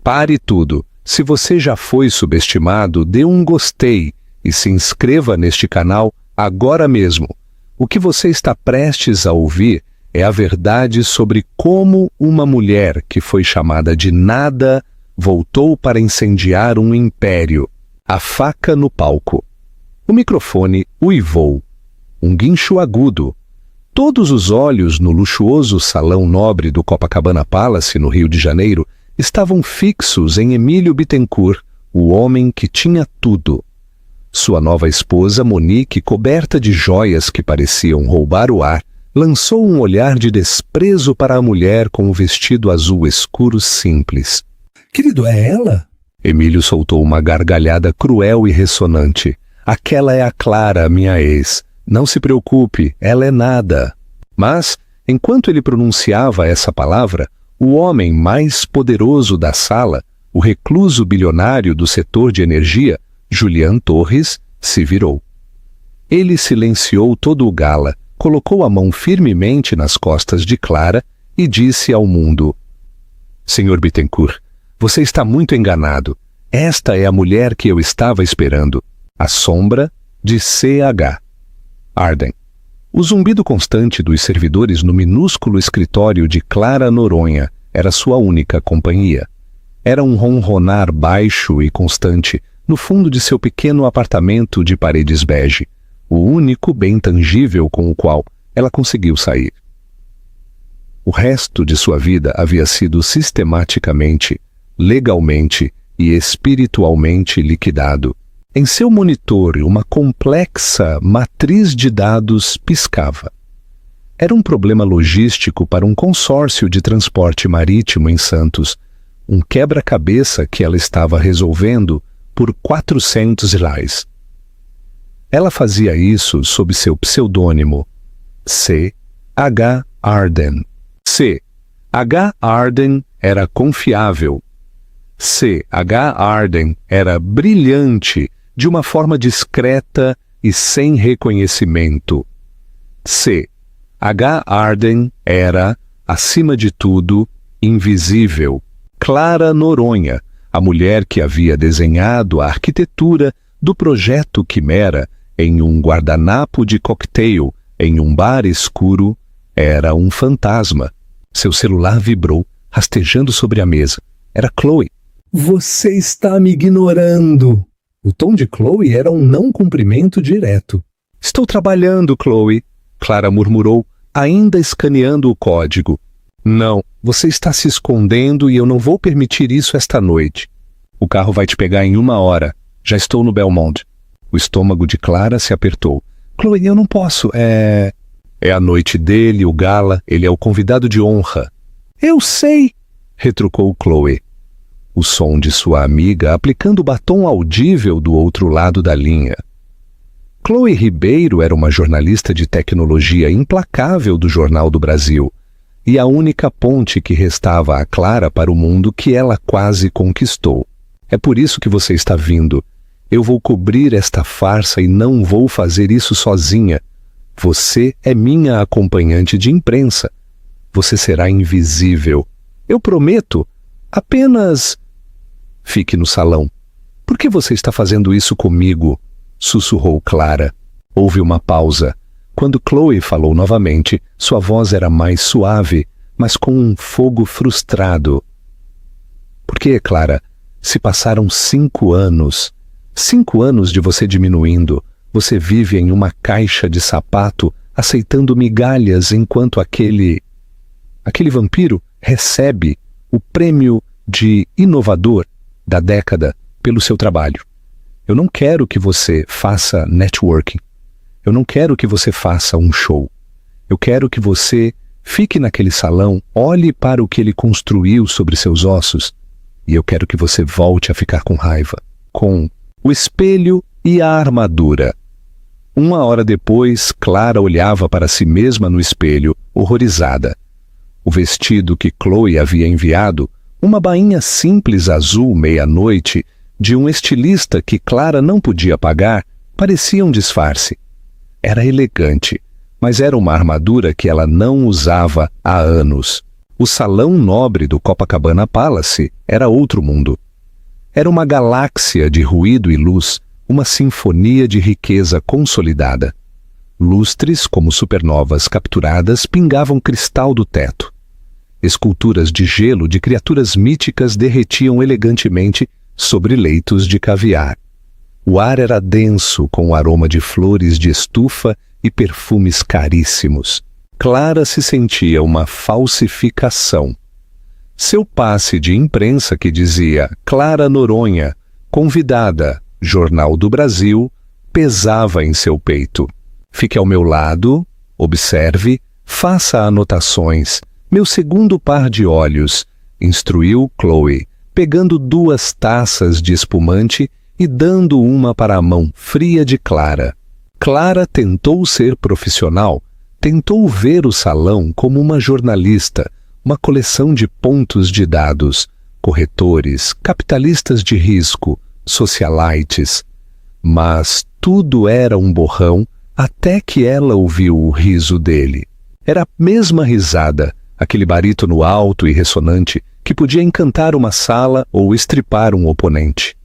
Pare tudo. Se você já foi subestimado, dê um gostei e se inscreva neste canal agora mesmo. O que você está prestes a ouvir é a verdade sobre como uma mulher que foi chamada de nada voltou para incendiar um império. A faca no palco. O microfone uivou. Um guincho agudo. Todos os olhos no luxuoso salão nobre do Copacabana Palace, no Rio de Janeiro, estavam fixos em Emílio Bittencourt, o homem que tinha tudo. Sua nova esposa, Monique, coberta de joias que pareciam roubar o ar, lançou um olhar de desprezo para a mulher com o vestido azul escuro simples. Querido, é ela? Emílio soltou uma gargalhada cruel e ressonante. Aquela é a Clara, minha ex. Não se preocupe, ela é nada. Mas, enquanto ele pronunciava essa palavra, o homem mais poderoso da sala, o recluso bilionário do setor de energia, Julian Torres, se virou. Ele silenciou todo o gala, colocou a mão firmemente nas costas de Clara e disse ao mundo: Senhor Bittencourt, você está muito enganado. Esta é a mulher que eu estava esperando. A sombra de C.H. Arden. O zumbido constante dos servidores no minúsculo escritório de Clara Noronha era sua única companhia. Era um ronronar baixo e constante no fundo de seu pequeno apartamento de paredes bege, o único bem tangível com o qual ela conseguiu sair. O resto de sua vida havia sido sistematicamente, legalmente e espiritualmente liquidado. Em seu monitor, uma complexa matriz de dados piscava. Era um problema logístico para um consórcio de transporte marítimo em Santos, um quebra-cabeça que ela estava resolvendo por R$400. Ela fazia isso sob seu pseudônimo, C.H. Arden. C.H. Arden era confiável. C.H. Arden era brilhante, de uma forma discreta e sem reconhecimento. C.H. Arden era, acima de tudo, invisível. Clara Noronha, a mulher que havia desenhado a arquitetura do projeto Quimera em um guardanapo de cocktail em um bar escuro, era um fantasma. Seu celular vibrou, rastejando sobre a mesa. Era Chloe. Você está me ignorando. O tom de Chloe era um não cumprimento direto. Estou trabalhando, Chloe, Clara murmurou, ainda escaneando o código. Não, você está se escondendo e eu não vou permitir isso esta noite. O carro vai te pegar em 1 hora. Já estou no Belmont. O estômago de Clara se apertou. Chloe, eu não posso, É a noite dele, o gala, ele é o convidado de honra. Eu sei, retrucou Chloe. O som de sua amiga aplicando o batom audível do outro lado da linha. Chloe Ribeiro era uma jornalista de tecnologia implacável do Jornal do Brasil, e a única ponte que restava a Clara para o mundo que ela quase conquistou. É por isso que você está vindo. Eu vou cobrir esta farsa e não vou fazer isso sozinha. Você é minha acompanhante de imprensa. Você será invisível. Eu prometo. Apenas... Fique no salão. Por que você está fazendo isso comigo? Sussurrou Clara. Houve uma pausa. Quando Chloe falou novamente, sua voz era mais suave, mas com um fogo frustrado. Por que, Clara? Se passaram 5 anos. 5 anos de você diminuindo. Você vive em uma caixa de sapato, aceitando migalhas enquanto aquele vampiro recebe o prêmio de inovador da década pelo seu trabalho. Eu não quero que você faça networking. Eu não quero que você faça um show. Eu quero que você fique naquele salão, olhe para o que ele construiu sobre seus ossos, e eu quero que você volte a ficar com raiva, com o espelho e a armadura. 1 hora depois, Clara olhava para si mesma no espelho, horrorizada. O vestido que Chloe havia enviado, uma bainha simples azul meia-noite, de um estilista que Clara não podia pagar, parecia um disfarce. Era elegante, mas era uma armadura que ela não usava há anos. O salão nobre do Copacabana Palace era outro mundo. Era uma galáxia de ruído e luz, uma sinfonia de riqueza consolidada. Lustres, como supernovas capturadas, pingavam cristal do teto. Esculturas de gelo de criaturas míticas derretiam elegantemente sobre leitos de caviar. O ar era denso, com o aroma de flores de estufa e perfumes caríssimos. Clara se sentia uma falsificação. Seu passe de imprensa que dizia Clara Noronha, convidada, Jornal do Brasil, pesava em seu peito. Fique ao meu lado, observe, faça anotações. Meu segundo par de olhos, instruiu Chloe, pegando 2 taças de espumante e dando uma para a mão fria de Clara. Clara tentou ser profissional, tentou ver o salão como uma jornalista, uma coleção de pontos de dados, corretores, capitalistas de risco, socialites. Mas tudo era um borrão até que ela ouviu o riso dele. Era a mesma risada, aquele barítono alto e ressonante que podia encantar uma sala ou estripar um oponente.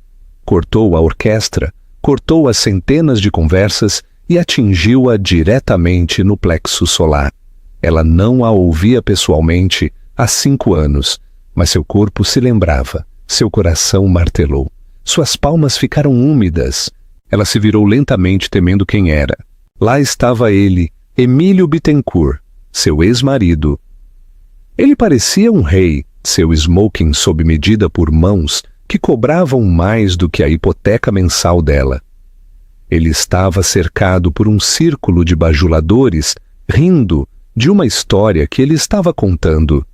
Cortou a orquestra, cortou as centenas de conversas e atingiu-a diretamente no plexo solar. Ela não a ouvia pessoalmente há 5 anos, mas seu corpo se lembrava, seu coração martelou. Suas palmas ficaram úmidas. Ela se virou lentamente temendo quem era. Lá estava ele, Emílio Bittencourt, seu ex-marido. Ele parecia um rei, seu smoking sob medida por mãos que cobravam mais do que a hipoteca mensal dela. Ele estava cercado por um círculo de bajuladores, rindo de uma história que ele estava contando.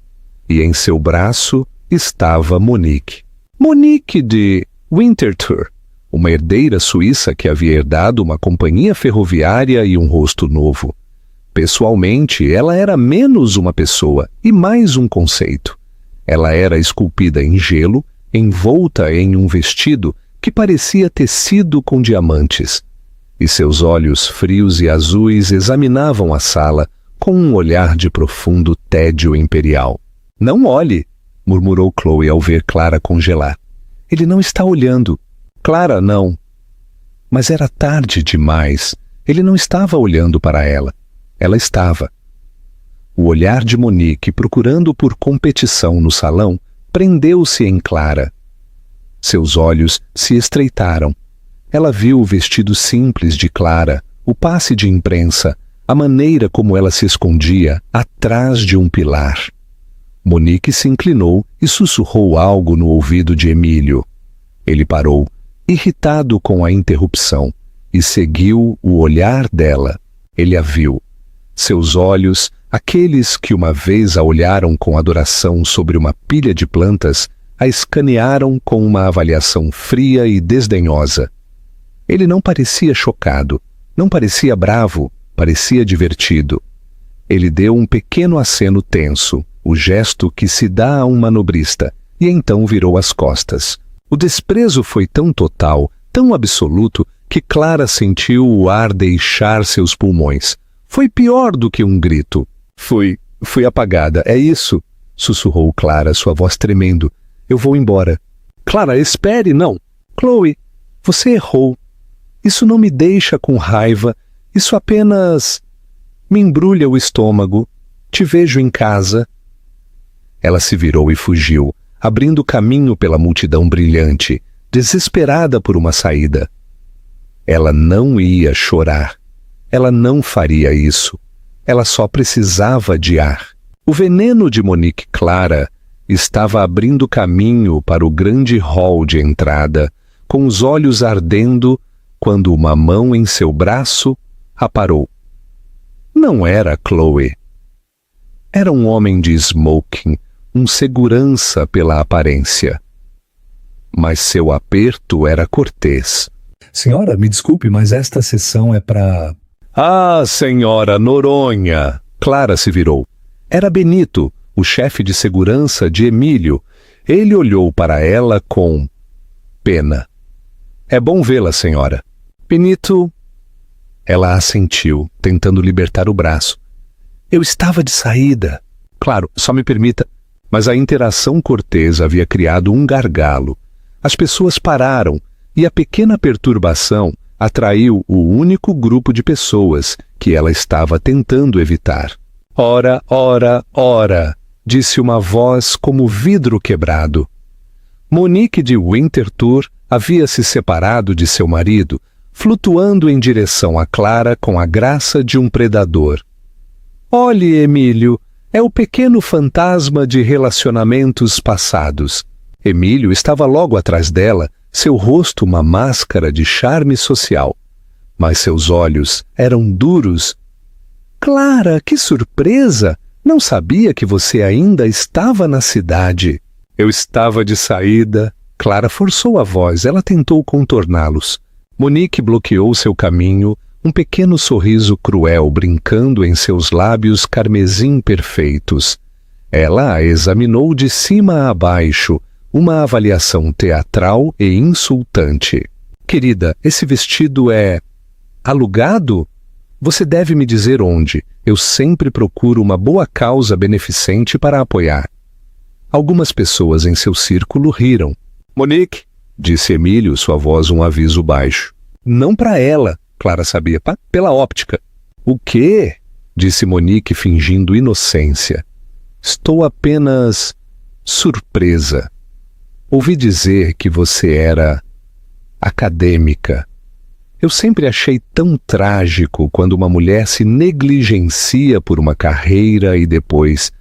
E em seu braço estava Monique. Monique de Winterthur, uma herdeira suíça que havia herdado uma companhia ferroviária e um rosto novo. Pessoalmente, ela era menos uma pessoa e mais um conceito. Ela era esculpida em gelo, envolta em um vestido que parecia tecido com diamantes. E seus olhos frios e azuis examinavam a sala com um olhar de profundo tédio imperial. Não olhe, murmurou Chloe ao ver Clara congelar. Ele não está olhando. Clara, não. Mas era tarde demais. Ele não estava olhando para ela. Ela estava. O olhar de Monique, procurando por competição no salão, prendeu-se em Clara. Seus olhos se estreitaram. Ela viu o vestido simples de Clara, o passe de imprensa, a maneira como ela se escondia atrás de um pilar. Monique se inclinou e sussurrou algo no ouvido de Emílio. Ele parou, irritado com a interrupção, e seguiu o olhar dela. Ele a viu. Seus olhos, aqueles que uma vez a olharam com adoração sobre uma pilha de plantas, a escanearam com uma avaliação fria e desdenhosa. Ele não parecia chocado, não parecia bravo, parecia divertido. Ele deu um pequeno aceno tenso, o gesto que se dá a um manobrista, e então virou as costas. O desprezo foi tão total, tão absoluto, que Clara sentiu o ar deixar seus pulmões. Foi pior do que um grito. Fui apagada, é isso? Sussurrou Clara, sua voz tremendo. Eu vou embora. Clara, espere, não. Chloe, você errou. Isso não me deixa com raiva. Isso apenas me embrulha o estômago. Te vejo em casa. Ela se virou e fugiu, abrindo caminho pela multidão brilhante, desesperada por uma saída. Ela não ia chorar. Ela não faria isso. Ela só precisava de ar. O veneno de Monique Clara estava abrindo caminho para o grande hall de entrada, com os olhos ardendo, quando uma mão em seu braço a parou. Não era Chloe. Era um homem de smoking, um segurança pela aparência. Mas seu aperto era cortês. Senhora, me desculpe, mas esta sessão é para... Ah, senhora Noronha! Clara se virou. Era Benito, o chefe de segurança de Emílio. Ele olhou para ela com pena. É bom vê-la, senhora. Benito... Ela assentiu, tentando libertar o braço. Eu estava de saída. Claro, só me permita. Mas a interação cortês havia criado um gargalo. As pessoas pararam e a pequena perturbação atraiu o único grupo de pessoas que ela estava tentando evitar. Ora, ora, ora, disse uma voz como vidro quebrado. Monique de Winterthur havia se separado de seu marido, flutuando em direção a Clara com a graça de um predador. Olhe, Emílio, é o pequeno fantasma de relacionamentos passados. Emílio estava logo atrás dela, seu rosto uma máscara de charme social. Mas seus olhos eram duros. Clara, que surpresa! Não sabia que você ainda estava na cidade. Eu estava de saída. Clara forçou a voz, ela tentou contorná-los. Monique bloqueou seu caminho, um pequeno sorriso cruel brincando em seus lábios carmesim perfeitos. Ela a examinou de cima a baixo, uma avaliação teatral e insultante. Querida, esse vestido é alugado? Você deve me dizer onde. Eu sempre procuro uma boa causa beneficente para apoiar. Algumas pessoas em seu círculo riram. Monique, disse Emílio, sua voz um aviso baixo. Não para ela, Clara sabia, pela óptica. O quê? Disse Monique fingindo inocência. Estou apenas surpresa. Ouvi dizer que você era acadêmica. Eu sempre achei tão trágico quando uma mulher se negligencia por uma carreira e depois,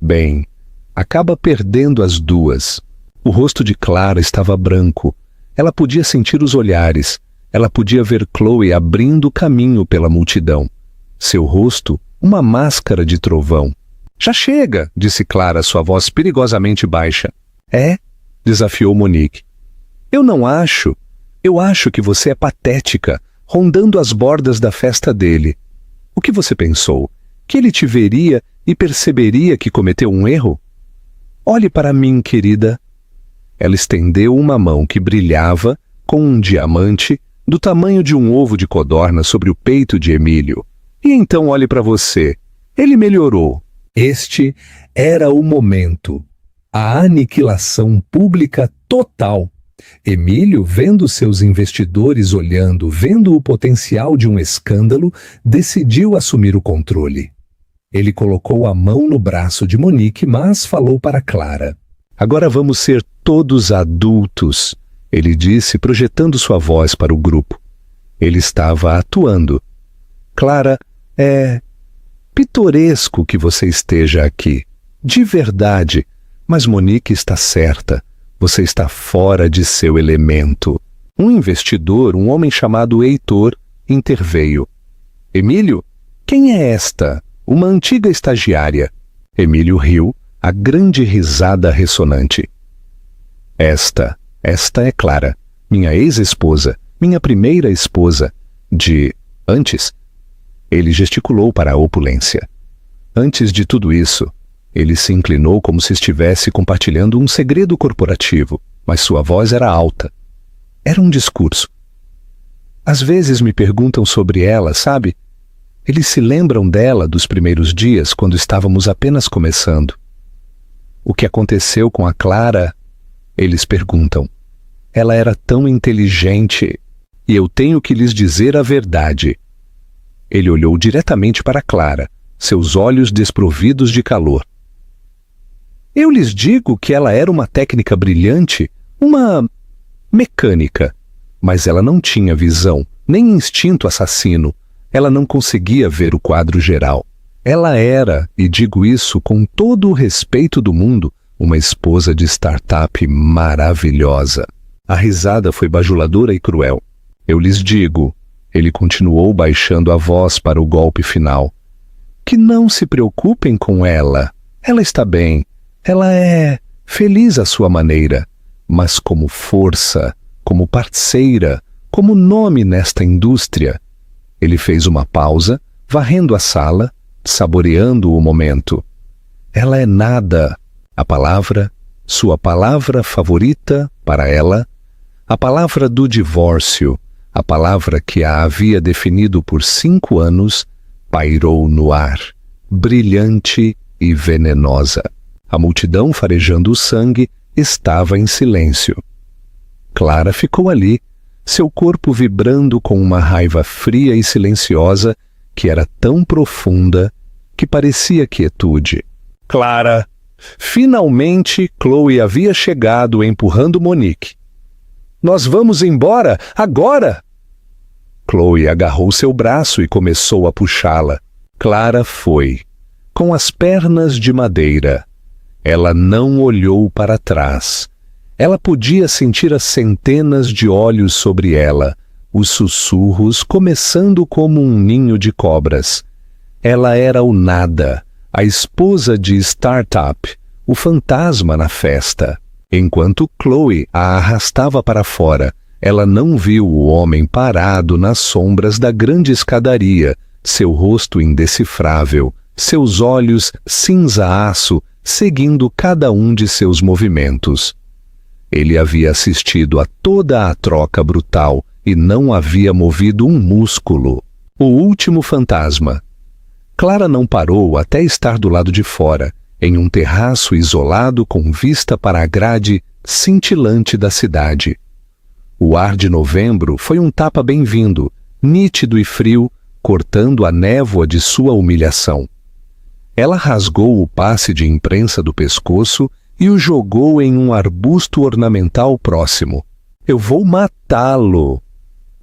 bem, acaba perdendo as duas. O rosto de Clara estava branco. Ela podia sentir os olhares. Ela podia ver Chloe abrindo caminho pela multidão. Seu rosto, uma máscara de trovão. Já chega, disse Clara, sua voz perigosamente baixa. É? Desafiou Monique. Eu não acho. Eu acho que você é patética, rondando as bordas da festa dele. O que você pensou? Que ele te veria e perceberia que cometeu um erro? Olhe para mim, querida. Ela estendeu uma mão que brilhava com um diamante do tamanho de um ovo de codorna sobre o peito de Emílio. E então olhe para você. Ele melhorou. Este era o momento. A aniquilação pública total. Emílio, vendo seus investidores olhando, vendo o potencial de um escândalo, decidiu assumir o controle. Ele colocou a mão no braço de Monique, mas falou para Clara. Agora vamos ser todos adultos, ele disse, projetando sua voz para o grupo. Ele estava atuando. Clara, é pitoresco que você esteja aqui. De verdade. Mas Monique está certa. Você está fora de seu elemento. Um investidor, um homem chamado Heitor, interveio. Emílio, quem é esta? Uma antiga estagiária. Emílio riu, a grande risada ressonante. Esta é Clara, minha ex-esposa, minha primeira esposa, antes. Ele gesticulou para a opulência. Antes de tudo isso, ele se inclinou como se estivesse compartilhando um segredo corporativo, mas sua voz era alta. Era um discurso. Às vezes me perguntam sobre ela, sabe? Eles se lembram dela dos primeiros dias, quando estávamos apenas começando. O que aconteceu com a Clara? Eles perguntam. Ela era tão inteligente, e eu tenho que lhes dizer a verdade. Ele olhou diretamente para Clara, seus olhos desprovidos de calor. Eu lhes digo que ela era uma técnica brilhante, uma mecânica, mas ela não tinha visão, nem instinto assassino. Ela não conseguia ver o quadro geral. Ela era, e digo isso com todo o respeito do mundo, uma esposa de startup maravilhosa. A risada foi bajuladora e cruel. Eu lhes digo, ele continuou baixando a voz para o golpe final, que não se preocupem com ela. Ela está bem. Ela é feliz à sua maneira, mas como força, como parceira, como nome nesta indústria. Ele fez uma pausa, varrendo a sala, saboreando o momento. Ela é nada. A palavra, sua palavra favorita para ela, a palavra do divórcio, a palavra que a havia definido por 5 anos, pairou no ar, brilhante e venenosa. A multidão farejando o sangue estava em silêncio. Clara ficou ali, seu corpo vibrando com uma raiva fria e silenciosa que era tão profunda que parecia quietude. Clara! Finalmente, Chloe havia chegado empurrando Monique. Nós vamos embora, agora! Chloe agarrou seu braço e começou a puxá-la. Clara foi, com as pernas de madeira. Ela não olhou para trás. Ela podia sentir as centenas de olhos sobre ela, os sussurros começando como um ninho de cobras. Ela era o nada, a esposa de Startup, o fantasma na festa. Enquanto Chloe a arrastava para fora, ela não viu o homem parado nas sombras da grande escadaria, seu rosto indecifrável, seus olhos cinza-aço seguindo cada um de seus movimentos. Ele havia assistido a toda a troca brutal e não havia movido um músculo. O último fantasma. Clara não parou até estar do lado de fora, em um terraço isolado com vista para a grade cintilante da cidade. O ar de novembro foi um tapa bem-vindo, nítido e frio, cortando a névoa de sua humilhação. Ela rasgou o passe de imprensa do pescoço e o jogou em um arbusto ornamental próximo. Eu vou matá-lo!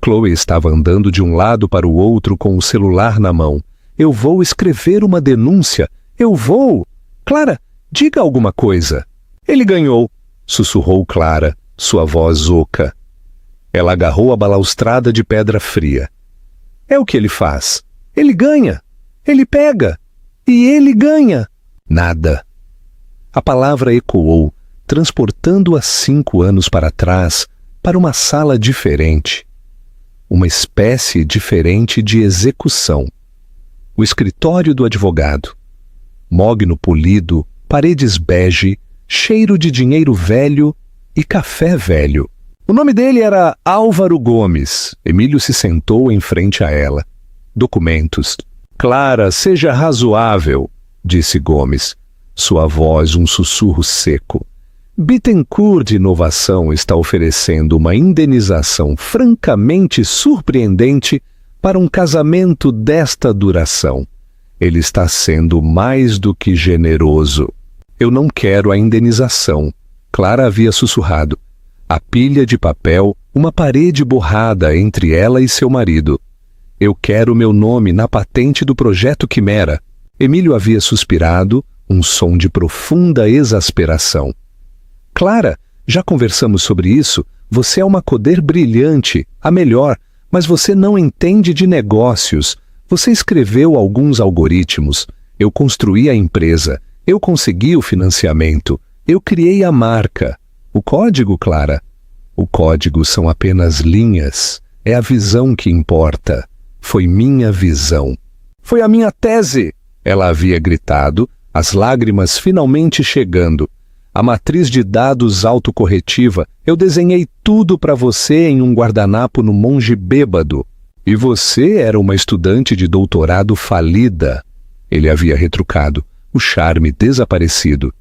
Chloe estava andando de um lado para o outro com o celular na mão. Eu vou escrever uma denúncia! Eu vou! Clara, diga alguma coisa! Ele ganhou! Sussurrou Clara, sua voz oca. Ela agarrou a balaustrada de pedra fria. É o que ele faz. Ele ganha! Ele pega! E ele ganha! Nada. A palavra ecoou, transportando-a 5 anos para trás, para uma sala diferente. Uma espécie diferente de execução. O escritório do advogado. Mogno polido, paredes bege, cheiro de dinheiro velho e café velho. O nome dele era Álvaro Gomes. Emílio se sentou em frente a ela. Documentos. Clara, seja razoável, disse Gomes. Sua voz um sussurro seco. Bittencourt de Inovação está oferecendo uma indenização francamente surpreendente para um casamento desta duração. Ele está sendo mais do que generoso. Eu não quero a indenização, Clara havia sussurrado. A pilha de papel, uma parede borrada entre ela e seu marido. Eu quero meu nome na patente do projeto Quimera. Emílio havia suspirado, um som de profunda exasperação. Clara, já conversamos sobre isso. Você é uma coder brilhante, a melhor, mas você não entende de negócios. Você escreveu alguns algoritmos. Eu construí a empresa. Eu consegui o financiamento. Eu criei a marca. O código, Clara? O código são apenas linhas. É a visão que importa. Foi minha visão. Foi a minha tese! Ela havia gritado, as lágrimas finalmente chegando. A matriz de dados autocorretiva, eu desenhei tudo para você em um guardanapo no Monge Bêbado. E você era uma estudante de doutorado falida. Ele havia retrucado, o charme desaparecido.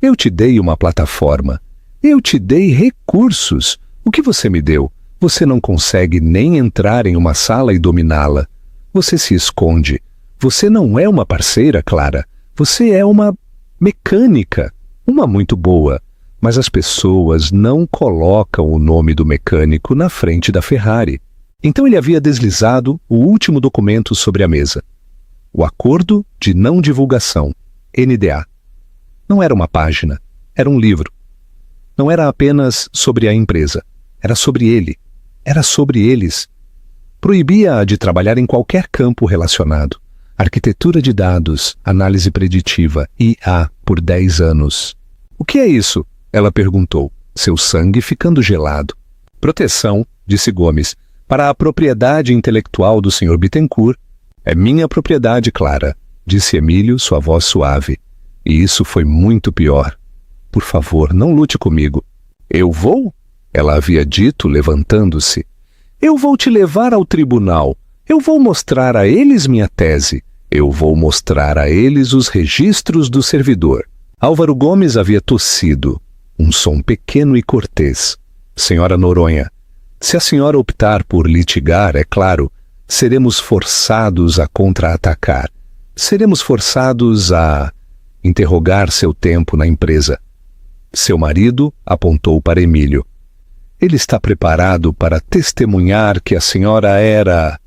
Eu te dei uma plataforma. Eu te dei recursos. O que você me deu? Você não consegue nem entrar em uma sala e dominá-la. Você se esconde. Você não é uma parceira, Clara. Você é uma mecânica. Uma muito boa. Mas as pessoas não colocam o nome do mecânico na frente da Ferrari. Então ele havia deslizado o último documento sobre a mesa. O Acordo de Não Divulgação, NDA. Não era uma página, era um livro. Não era apenas sobre a empresa, era sobre ele, era sobre eles. Proibia-a de trabalhar em qualquer campo relacionado. Arquitetura de dados, análise preditiva, IA, por 10 anos. O que é isso? Ela perguntou, seu sangue ficando gelado. Proteção, disse Gomes, para a propriedade intelectual do Sr. Bittencourt. É minha propriedade, Clara, disse Emílio, sua voz suave. E isso foi muito pior. Por favor, não lute comigo. Eu vou? Ela havia dito, levantando-se. Eu vou te levar ao tribunal. Eu vou mostrar a eles minha tese. Eu vou mostrar a eles os registros do servidor. Álvaro Gomes havia tossido, um som pequeno e cortês. Senhora Noronha, se a senhora optar por litigar, é claro, seremos forçados a contra-atacar. Seremos forçados a interrogar seu tempo na empresa. Seu marido apontou para Emílio. Ele está preparado para testemunhar que a senhora era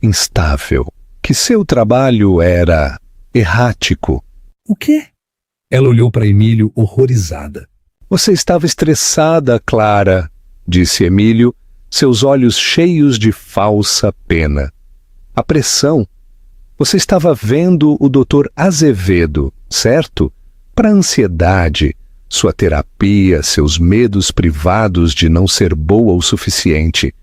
instável, que seu trabalho era errático. O quê? Ela olhou para Emílio horrorizada. Você estava estressada, Clara, disse Emílio, seus olhos cheios de falsa pena. A pressão. Você estava vendo o Dr. Azevedo, certo? Para a ansiedade, sua terapia, seus medos privados de não ser boa o suficiente.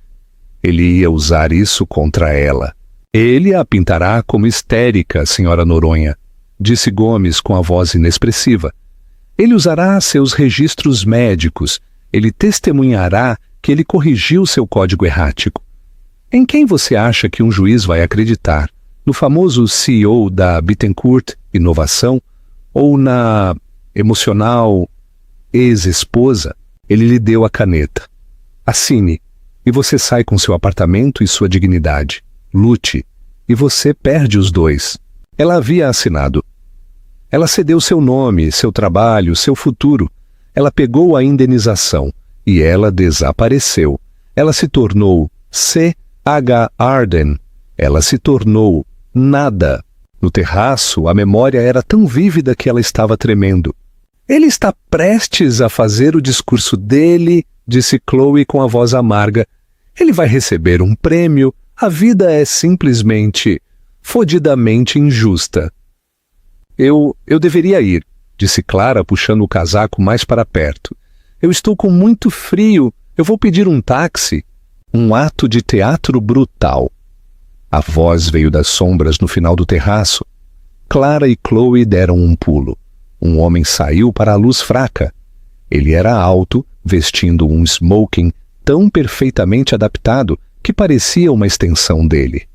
Ele ia usar isso contra ela. Ele a pintará como histérica, senhora Noronha, disse Gomes com a voz inexpressiva. Ele usará seus registros médicos. Ele testemunhará que ele corrigiu seu código errático. Em quem você acha que um juiz vai acreditar? No famoso CEO da Bittencourt Inovação ou na emocional ex-esposa? Ele lhe deu a caneta. Assine, e você sai com seu apartamento e sua dignidade. Lute, e você perde os dois. Ela havia assinado. Ela cedeu seu nome, seu trabalho, seu futuro. Ela pegou a indenização e ela desapareceu. Ela se tornou C.H. Arden. Ela se tornou nada. No terraço, a memória era tão vívida que ela estava tremendo. Ele está prestes a fazer o discurso dele, disse Chloe com a voz amarga. Ele vai receber um prêmio. A vida é simplesmente, fodidamente injusta. Eu deveria ir, disse Clara, puxando o casaco mais para perto. Eu estou com muito frio. Eu vou pedir um táxi. Um ato de teatro brutal. A voz veio das sombras no final do terraço. Clara e Chloe deram um pulo. Um homem saiu para a luz fraca. Ele era alto, vestindo um smoking tão perfeitamente adaptado que parecia uma extensão dele.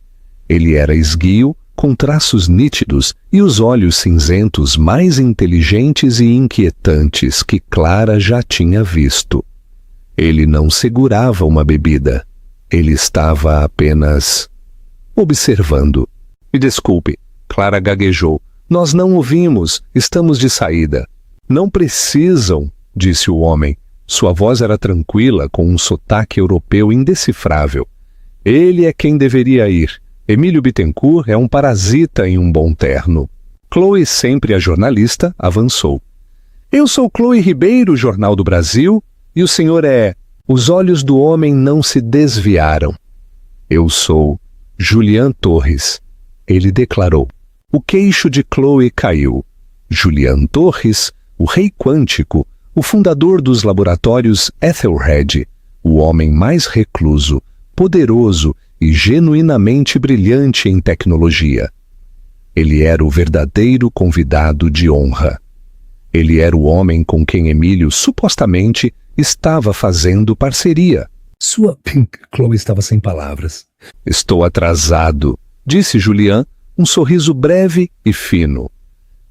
Ele era esguio, com traços nítidos e os olhos cinzentos mais inteligentes e inquietantes que Clara já tinha visto. Ele não segurava uma bebida. Ele estava apenas observando. Me desculpe, Clara gaguejou. Nós não ouvimos, estamos de saída. Não precisam, disse o homem. Sua voz era tranquila, com um sotaque europeu indecifrável. Ele é quem deveria ir. Emílio Bittencourt é um parasita em um bom terno. Chloe, sempre a jornalista, avançou. Eu sou Chloe Ribeiro, Jornal do Brasil, e o senhor é... Os olhos do homem não se desviaram. Eu sou Julian Torres, ele declarou. O queixo de Chloe caiu. Julian Torres, o rei quântico, o fundador dos laboratórios Ethelred, o homem mais recluso, poderoso e genuinamente brilhante em tecnologia. Ele era o verdadeiro convidado de honra. Ele era o homem com quem Emílio supostamente estava fazendo parceria. Chloe estava sem palavras. Estou atrasado, disse Julian, um sorriso breve e fino.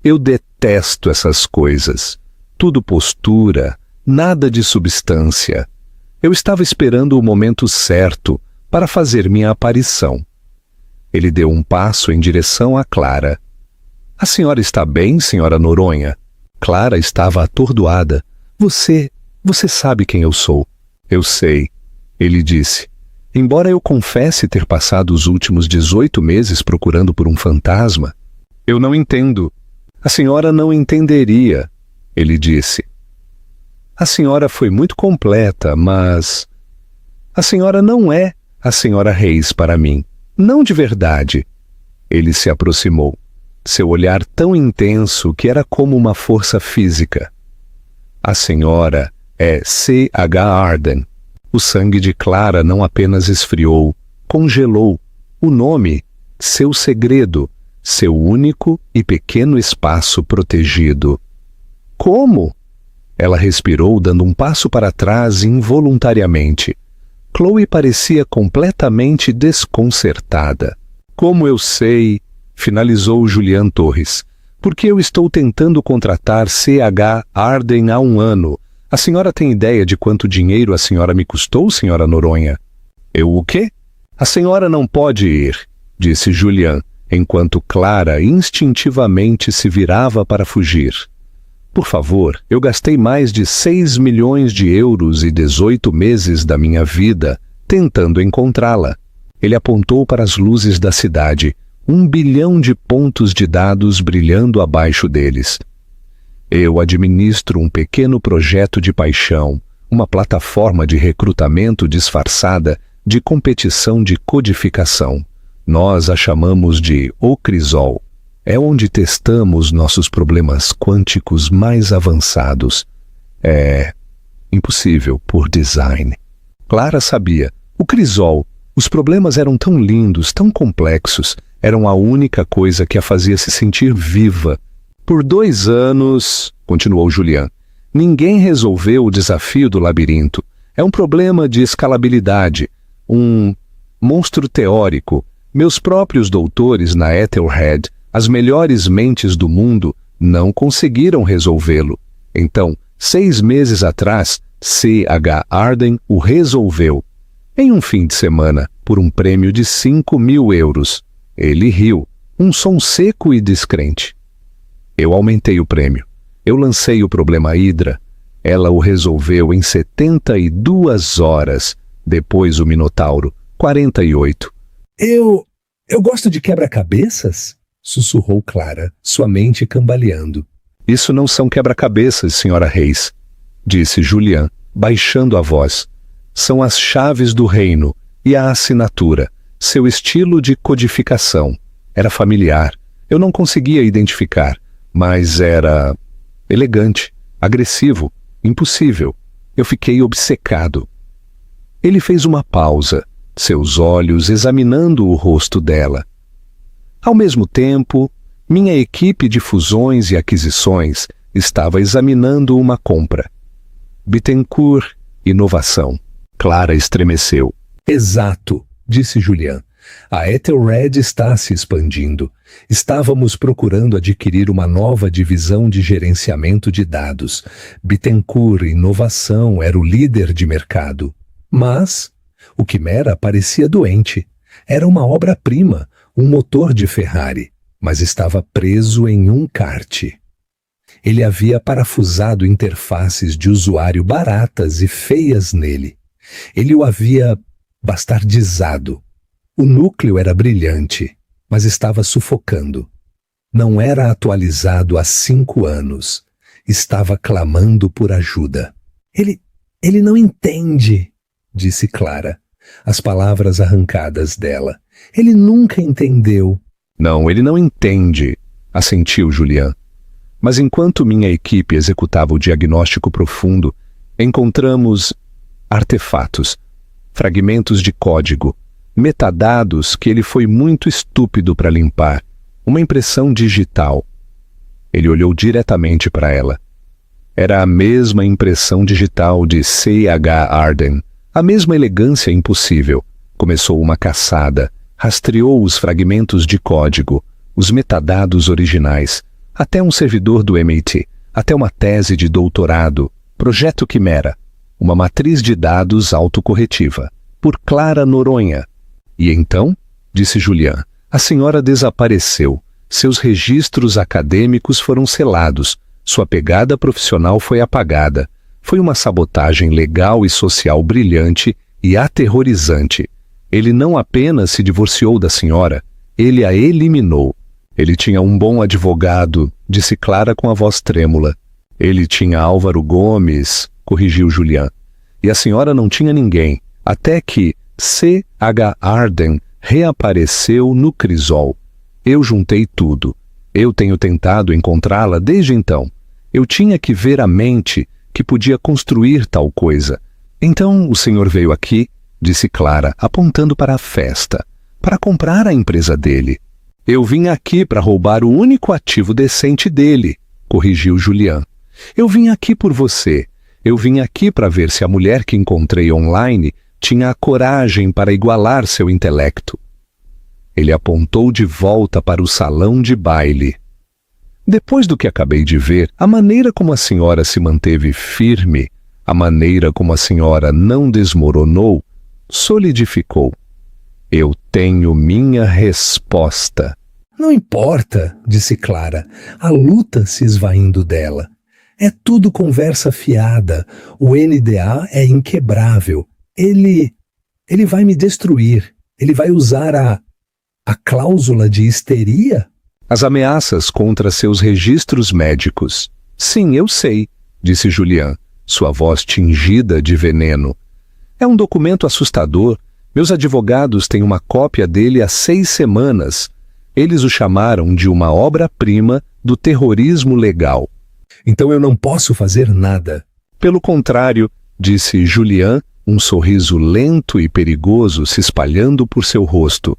Eu detesto essas coisas. Tudo postura, nada de substância. Eu estava esperando o momento certo para fazer minha aparição. Ele deu um passo em direção a Clara. A senhora está bem, senhora Noronha? Clara estava atordoada. Você sabe quem eu sou. Eu sei, ele disse. Embora eu confesse ter passado os últimos 18 meses procurando por um fantasma, eu não entendo. A senhora não entenderia, ele disse. A senhora foi muito completa, mas... A senhora não é a senhora Reis para mim. Não de verdade. Ele se aproximou. Seu olhar tão intenso que era como uma força física. A senhora é C.H. Arden. O sangue de Clara não apenas esfriou, congelou. O nome, seu segredo, seu único e pequeno espaço protegido. Como? Ela respirou, dando um passo para trás involuntariamente. Chloe parecia completamente desconcertada. Como eu sei, finalizou Julian Torres. Porque eu estou tentando contratar C.H. Arden há 1 ano. A senhora tem ideia de quanto dinheiro a senhora me custou, senhora Noronha? Eu o quê? A senhora não pode ir, disse Julian, enquanto Clara instintivamente se virava para fugir. Por favor, eu gastei mais de 6 milhões de euros e 18 meses da minha vida tentando encontrá-la. Ele apontou para as luzes da cidade, 1 bilhão de pontos de dados brilhando abaixo deles. Eu administro um pequeno projeto de paixão, uma plataforma de recrutamento disfarçada de competição de codificação. Nós a chamamos de O Crisol. É onde testamos nossos problemas quânticos mais avançados. É impossível por design. Clara sabia. O Crisol. Os problemas eram tão lindos, tão complexos. Eram a única coisa que a fazia se sentir viva. Por 2 anos, continuou Julian, ninguém resolveu o desafio do labirinto. É um problema de escalabilidade, um monstro teórico. Meus próprios doutores na Ethelred, as melhores mentes do mundo, não conseguiram resolvê-lo. Então, 6 meses atrás, C.H. Arden o resolveu. Em um fim de semana, por um prêmio de 5.000 euros. Ele riu, um som seco e descrente. Eu aumentei o prêmio. Eu lancei o problema Hydra. Ela o resolveu em 72 horas. Depois o Minotauro, 48. Eu gosto de quebra-cabeças? Sussurrou Clara, sua mente cambaleando. Isso não são quebra-cabeças, senhora Reis, disse Julian, baixando a voz. São as chaves do reino e a assinatura. Seu estilo de codificação. Era familiar. Eu não conseguia identificar, mas era elegante, agressivo, impossível. Eu fiquei obcecado. Ele fez uma pausa, seus olhos examinando o rosto dela. Ao mesmo tempo, minha equipe de fusões e aquisições estava examinando uma compra. Bittencourt, inovação. Clara estremeceu. Exato, disse Julian. A Ethelred está se expandindo. Estávamos procurando adquirir uma nova divisão de gerenciamento de dados. Bittencourt Inovação era o líder de mercado. Mas o Quimera parecia doente. Era uma obra-prima, um motor de Ferrari, mas estava preso em um kart. Ele havia parafusado interfaces de usuário baratas e feias nele. Ele o havia bastardizado. O núcleo era brilhante, mas estava sufocando. Não era atualizado há 5 anos. Estava clamando por ajuda. Ele não entende, disse Clara, as palavras arrancadas dela. Ele nunca entendeu. Não, ele não entende, assentiu Julian. Mas enquanto minha equipe executava o diagnóstico profundo, encontramos artefatos, fragmentos de código, metadados que ele foi muito estúpido para limpar, uma impressão digital. Ele olhou diretamente para ela. Era a mesma impressão digital de C.H. Arden, a mesma elegância impossível. Começou uma caçada, rastreou os fragmentos de código, os metadados originais, até um servidor do MIT, até uma tese de doutorado, Projeto Quimera, uma matriz de dados autocorretiva, por Clara Noronha. E então, disse Julian, a senhora desapareceu. Seus registros acadêmicos foram selados. Sua pegada profissional foi apagada. Foi uma sabotagem legal e social brilhante e aterrorizante. Ele não apenas se divorciou da senhora, ele a eliminou. Ele tinha um bom advogado, disse Clara com a voz trêmula. Ele tinha Álvaro Gomes, corrigiu Julian. E a senhora não tinha ninguém, até que C.H. Arden reapareceu no Crisol. Eu juntei tudo. Eu tenho tentado encontrá-la desde então. Eu tinha que ver a mente que podia construir tal coisa. Então o senhor veio aqui, disse Clara, apontando para a festa, para comprar a empresa dele. Eu vim aqui para roubar o único ativo decente dele, corrigiu Julian. Eu vim aqui por você. Eu vim aqui para ver se a mulher que encontrei online tinha a coragem para igualar seu intelecto. Ele apontou de volta para o salão de baile. Depois do que acabei de ver, a maneira como a senhora se manteve firme, a maneira como a senhora não desmoronou, solidificou. Eu tenho minha resposta. Não importa, disse Clara, a luta se esvaindo dela. É tudo conversa fiada. O NDA é inquebrável. Ele vai me destruir. Ele vai usar a cláusula de histeria? As ameaças contra seus registros médicos. Sim, eu sei, disse Julian, sua voz tingida de veneno. É um documento assustador. Meus advogados têm uma cópia dele há 6 semanas. Eles o chamaram de uma obra-prima do terrorismo legal. Então eu não posso fazer nada. Pelo contrário, disse Julian, um sorriso lento e perigoso se espalhando por seu rosto.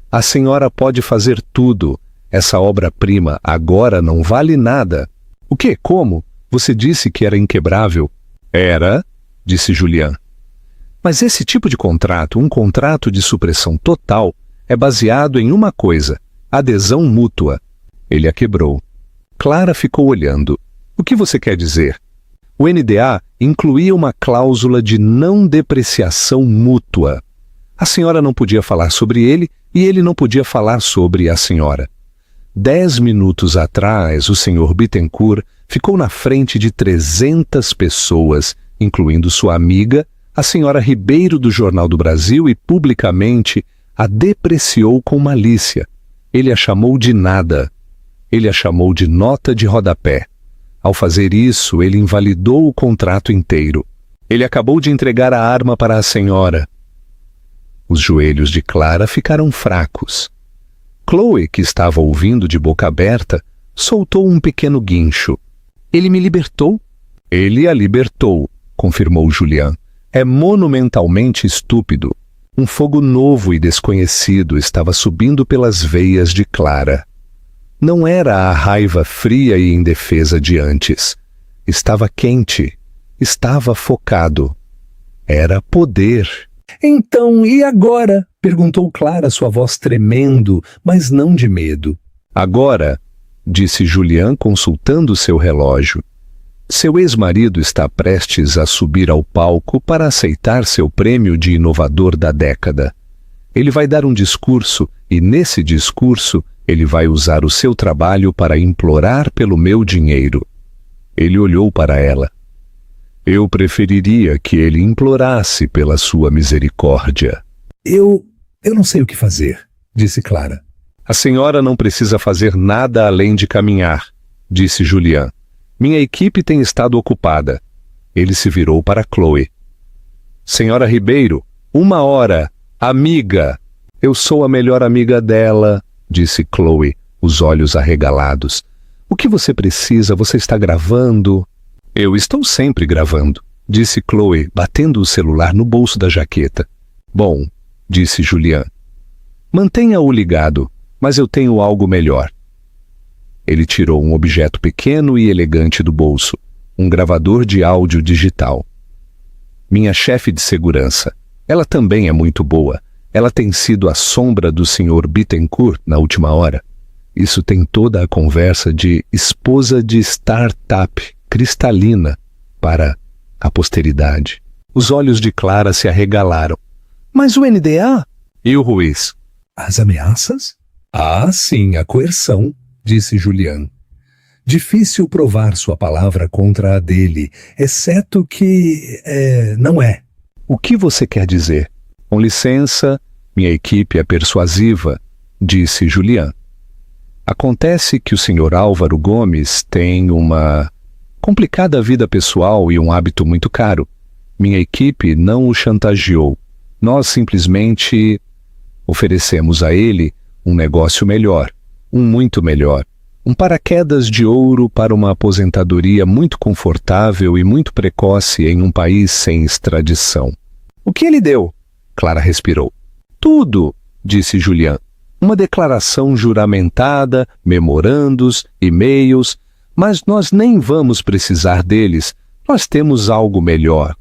A senhora pode fazer tudo. Essa obra-prima agora não vale nada. O quê? Como? Você disse que era inquebrável. Era, disse Julian. Mas esse tipo de contrato, um contrato de supressão total, é baseado em uma coisa, adesão mútua. Ele a quebrou. Clara ficou olhando. O que você quer dizer? O NDA incluía uma cláusula de não depreciação mútua. A senhora não podia falar sobre ele e ele não podia falar sobre a senhora. 10 minutos atrás, o Sr. Bittencourt ficou na frente de 300 pessoas, incluindo sua amiga, a senhora Ribeiro do Jornal do Brasil, e publicamente a depreciou com malícia. Ele a chamou de nada. Ele a chamou de nota de rodapé. Ao fazer isso, ele invalidou o contrato inteiro. Ele acabou de entregar a arma para a senhora. Os joelhos de Clara ficaram fracos. Chloe, que estava ouvindo de boca aberta, soltou um pequeno guincho. Ele me libertou? Ele a libertou, confirmou Julian. É monumentalmente estúpido. Um fogo novo e desconhecido estava subindo pelas veias de Clara. Não era a raiva fria e indefesa de antes. Estava quente. Estava focado. Era poder. Então, e agora? Perguntou Clara, sua voz tremendo, mas não de medo. Agora, disse Julian consultando seu relógio, seu ex-marido está prestes a subir ao palco para aceitar seu prêmio de inovador da década. Ele vai dar um discurso e, nesse discurso, ele vai usar o seu trabalho para implorar pelo meu dinheiro. Ele olhou para ela. Eu preferiria que ele implorasse pela sua misericórdia. Eu não sei o que fazer, disse Clara. A senhora não precisa fazer nada além de caminhar, disse Julian. Minha equipe tem estado ocupada. Ele se virou para Chloe. Senhora Ribeiro, 1 hora, amiga. Eu sou a melhor amiga dela, disse Chloe, os olhos arregalados. O que você precisa? Você está gravando? Eu estou sempre gravando, disse Chloe, batendo o celular no bolso da jaqueta. Bom, disse Julian. Mantenha-o ligado, mas eu tenho algo melhor. Ele tirou um objeto pequeno e elegante do bolso, um gravador de áudio digital. Minha chefe de segurança. Ela também é muito boa. Ela tem sido a sombra do Sr. Bittencourt na última hora. Isso tem toda a conversa de esposa de startup cristalina para a posteridade. Os olhos de Clara se arregalaram. Mas o NDA? E o Ruiz? As ameaças? Ah, sim, a coerção, disse Julian. Difícil provar sua palavra contra a dele, exceto que não é. O que você quer dizer? Com licença, minha equipe é persuasiva, disse Julian. Acontece que o Sr. Álvaro Gomes tem uma complicada vida pessoal e um hábito muito caro. Minha equipe não o chantageou. Nós simplesmente oferecemos a ele um negócio melhor, um muito melhor. Um paraquedas de ouro para uma aposentadoria muito confortável e muito precoce em um país sem extradição. O que ele deu? Clara respirou. Tudo, disse Julian. Uma declaração juramentada, memorandos, e-mails, mas nós nem vamos precisar deles. Nós temos algo melhor.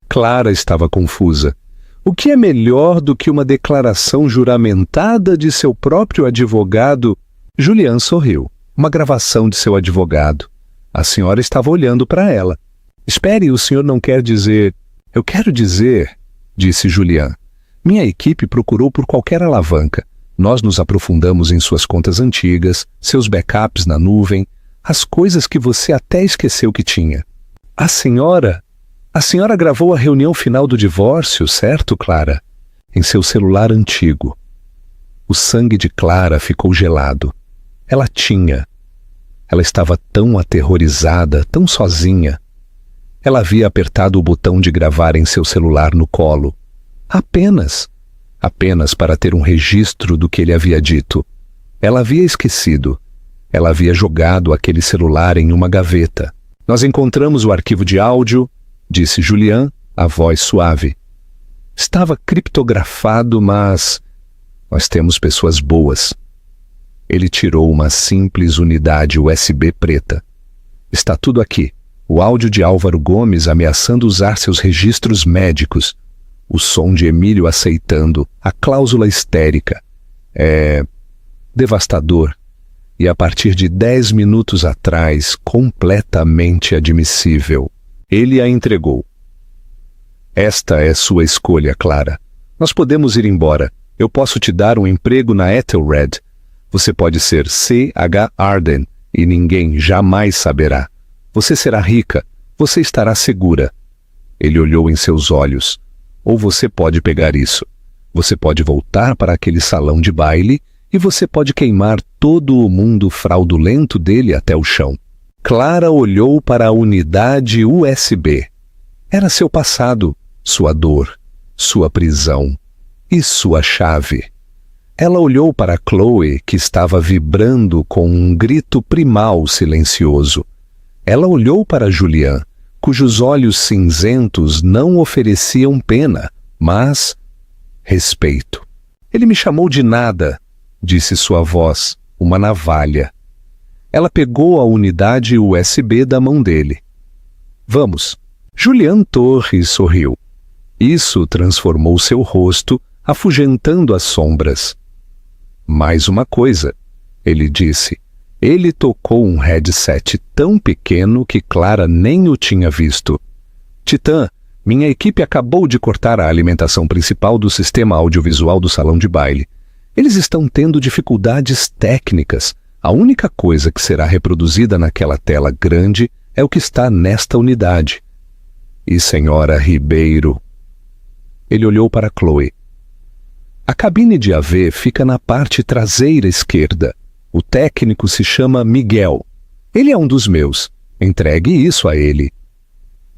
Clara estava confusa. O que é melhor do que uma declaração juramentada de seu próprio advogado? Julian sorriu. Uma gravação de seu advogado. A senhora estava olhando para ela. Espere, o senhor não quer dizer... Eu quero dizer, disse Julian. Minha equipe procurou por qualquer alavanca. Nós nos aprofundamos em suas contas antigas, seus backups na nuvem, as coisas que você até esqueceu que tinha. A senhora gravou a reunião final do divórcio, certo, Clara? Em seu celular antigo. O sangue de Clara ficou gelado. Ela estava tão aterrorizada, tão sozinha. Ela havia apertado o botão de gravar em seu celular no colo. Apenas para ter um registro do que ele havia dito. Ela havia esquecido. Ela havia jogado aquele celular em uma gaveta. Nós encontramos o arquivo de áudio, disse Julian, a voz suave. Estava criptografado, mas nós temos pessoas boas. Ele tirou uma simples unidade USB preta. Está tudo aqui. O áudio de Álvaro Gomes ameaçando usar seus registros médicos. O som de Emílio aceitando, a cláusula histérica. É devastador. E a partir de 10 minutos atrás, completamente admissível. Ele a entregou. Esta é sua escolha, Clara. Nós podemos ir embora. Eu posso te dar um emprego na Ethelred. Você pode ser C.H. Arden e ninguém jamais saberá. Você será rica. Você estará segura. Ele olhou em seus olhos. Ou você pode pegar isso. Você pode voltar para aquele salão de baile e você pode queimar todo o mundo fraudulento dele até o chão. Clara olhou para a unidade USB. Era seu passado, sua dor, sua prisão e sua chave. Ela olhou para Chloe, que estava vibrando com um grito primal silencioso. Ela olhou para Julian, cujos olhos cinzentos não ofereciam pena, mas respeito. Ele me chamou de nada, disse sua voz, uma navalha. Ela pegou a unidade USB da mão dele. Vamos. Julian Torres sorriu. Isso transformou seu rosto, afugentando as sombras. Mais uma coisa, ele disse. Ele tocou um headset tão pequeno que Clara nem o tinha visto. Titã, minha equipe acabou de cortar a alimentação principal do sistema audiovisual do salão de baile. Eles estão tendo dificuldades técnicas. A única coisa que será reproduzida naquela tela grande é o que está nesta unidade. E senhora Ribeiro... Ele olhou para Chloe. A cabine de AV fica na parte traseira esquerda. O técnico se chama Miguel. Ele é um dos meus. Entregue isso a ele.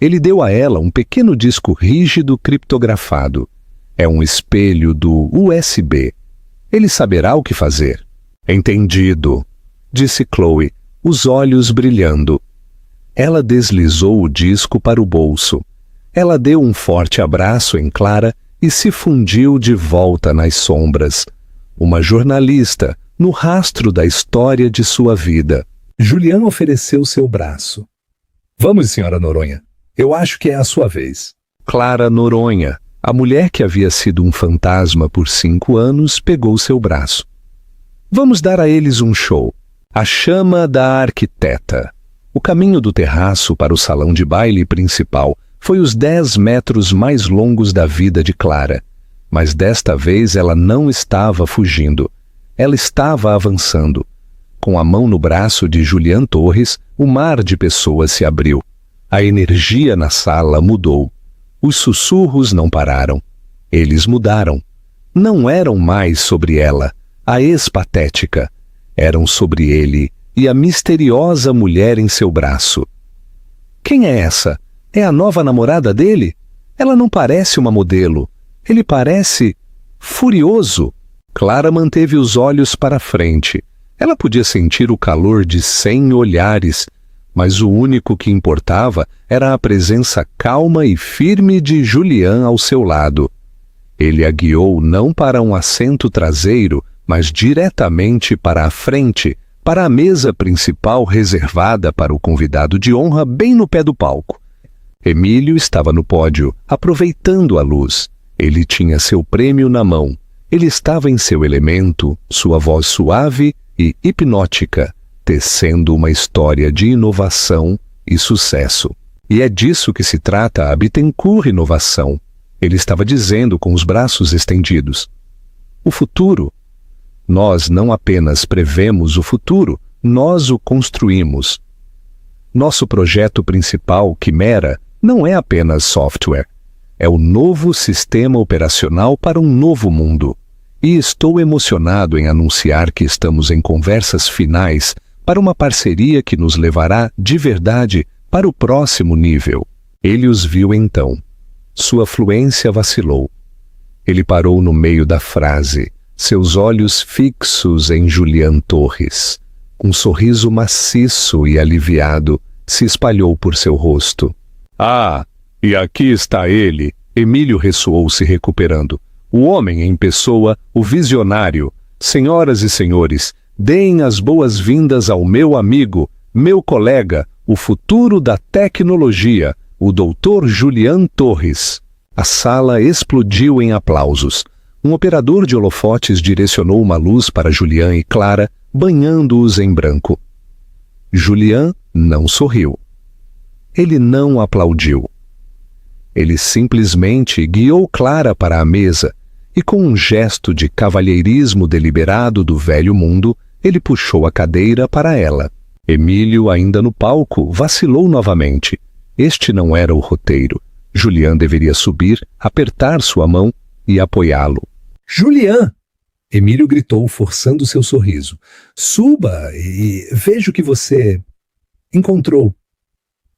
Ele deu a ela um pequeno disco rígido criptografado. É um espelho do USB. Ele saberá o que fazer. Entendido, disse Chloe, os olhos brilhando. Ela deslizou o disco para o bolso. Ela deu um forte abraço em Clara e se fundiu de volta nas sombras. Uma jornalista, no rastro da história de sua vida. Julian ofereceu seu braço. Vamos, senhora Noronha. Eu acho que é a sua vez. Clara Noronha, a mulher que havia sido um fantasma por 5 anos, pegou seu braço. Vamos dar a eles um show. A chama da arquiteta. O caminho do terraço para o salão de baile principal foi os 10 metros mais longos da vida de Clara. Mas desta vez ela não estava fugindo. Ela estava avançando. Com a mão no braço de Julian Torres, o mar de pessoas se abriu. A energia na sala mudou. Os sussurros não pararam. Eles mudaram. Não eram mais sobre ela, a ex-patética. Eram sobre ele e a misteriosa mulher em seu braço. Quem é essa? É a nova namorada dele? Ela não parece uma modelo. Ele parece furioso. Clara manteve os olhos para frente. Ela podia sentir o calor de 100 olhares, mas o único que importava era a presença calma e firme de Julian ao seu lado. Ele a guiou não para um assento traseiro, mas diretamente para a frente, para a mesa principal reservada para o convidado de honra bem no pé do palco. Emílio estava no pódio, aproveitando a luz. Ele tinha seu prêmio na mão. Ele estava em seu elemento, sua voz suave e hipnótica, tecendo uma história de inovação e sucesso. E é disso que se trata a Bittencourt Inovação. Ele estava dizendo com os braços estendidos. O futuro. Nós não apenas prevemos o futuro, nós o construímos. Nosso projeto principal, Quimera, não é apenas software. É o novo sistema operacional para um novo mundo. E estou emocionado em anunciar que estamos em conversas finais para uma parceria que nos levará, de verdade, para o próximo nível. Ele os viu então. Sua fluência vacilou. Ele parou no meio da frase, seus olhos fixos em Julian Torres. Um sorriso maciço e aliviado se espalhou por seu rosto. Ah, e aqui está ele, Emílio ressoou se recuperando. O homem em pessoa, o visionário. Senhoras e senhores, deem as boas-vindas ao meu amigo, meu colega, o futuro da tecnologia, o Dr. Julian Torres. A sala explodiu em aplausos. Um operador de holofotes direcionou uma luz para Julian e Clara, banhando-os em branco. Julian não sorriu. Ele não aplaudiu. Ele simplesmente guiou Clara para a mesa e, com um gesto de cavalheirismo deliberado do velho mundo, ele puxou a cadeira para ela. Emílio, ainda no palco, vacilou novamente. Este não era o roteiro. Julian deveria subir, apertar sua mão e apoiá-lo. Julian! Emílio gritou, forçando seu sorriso. Suba e veja o que você encontrou.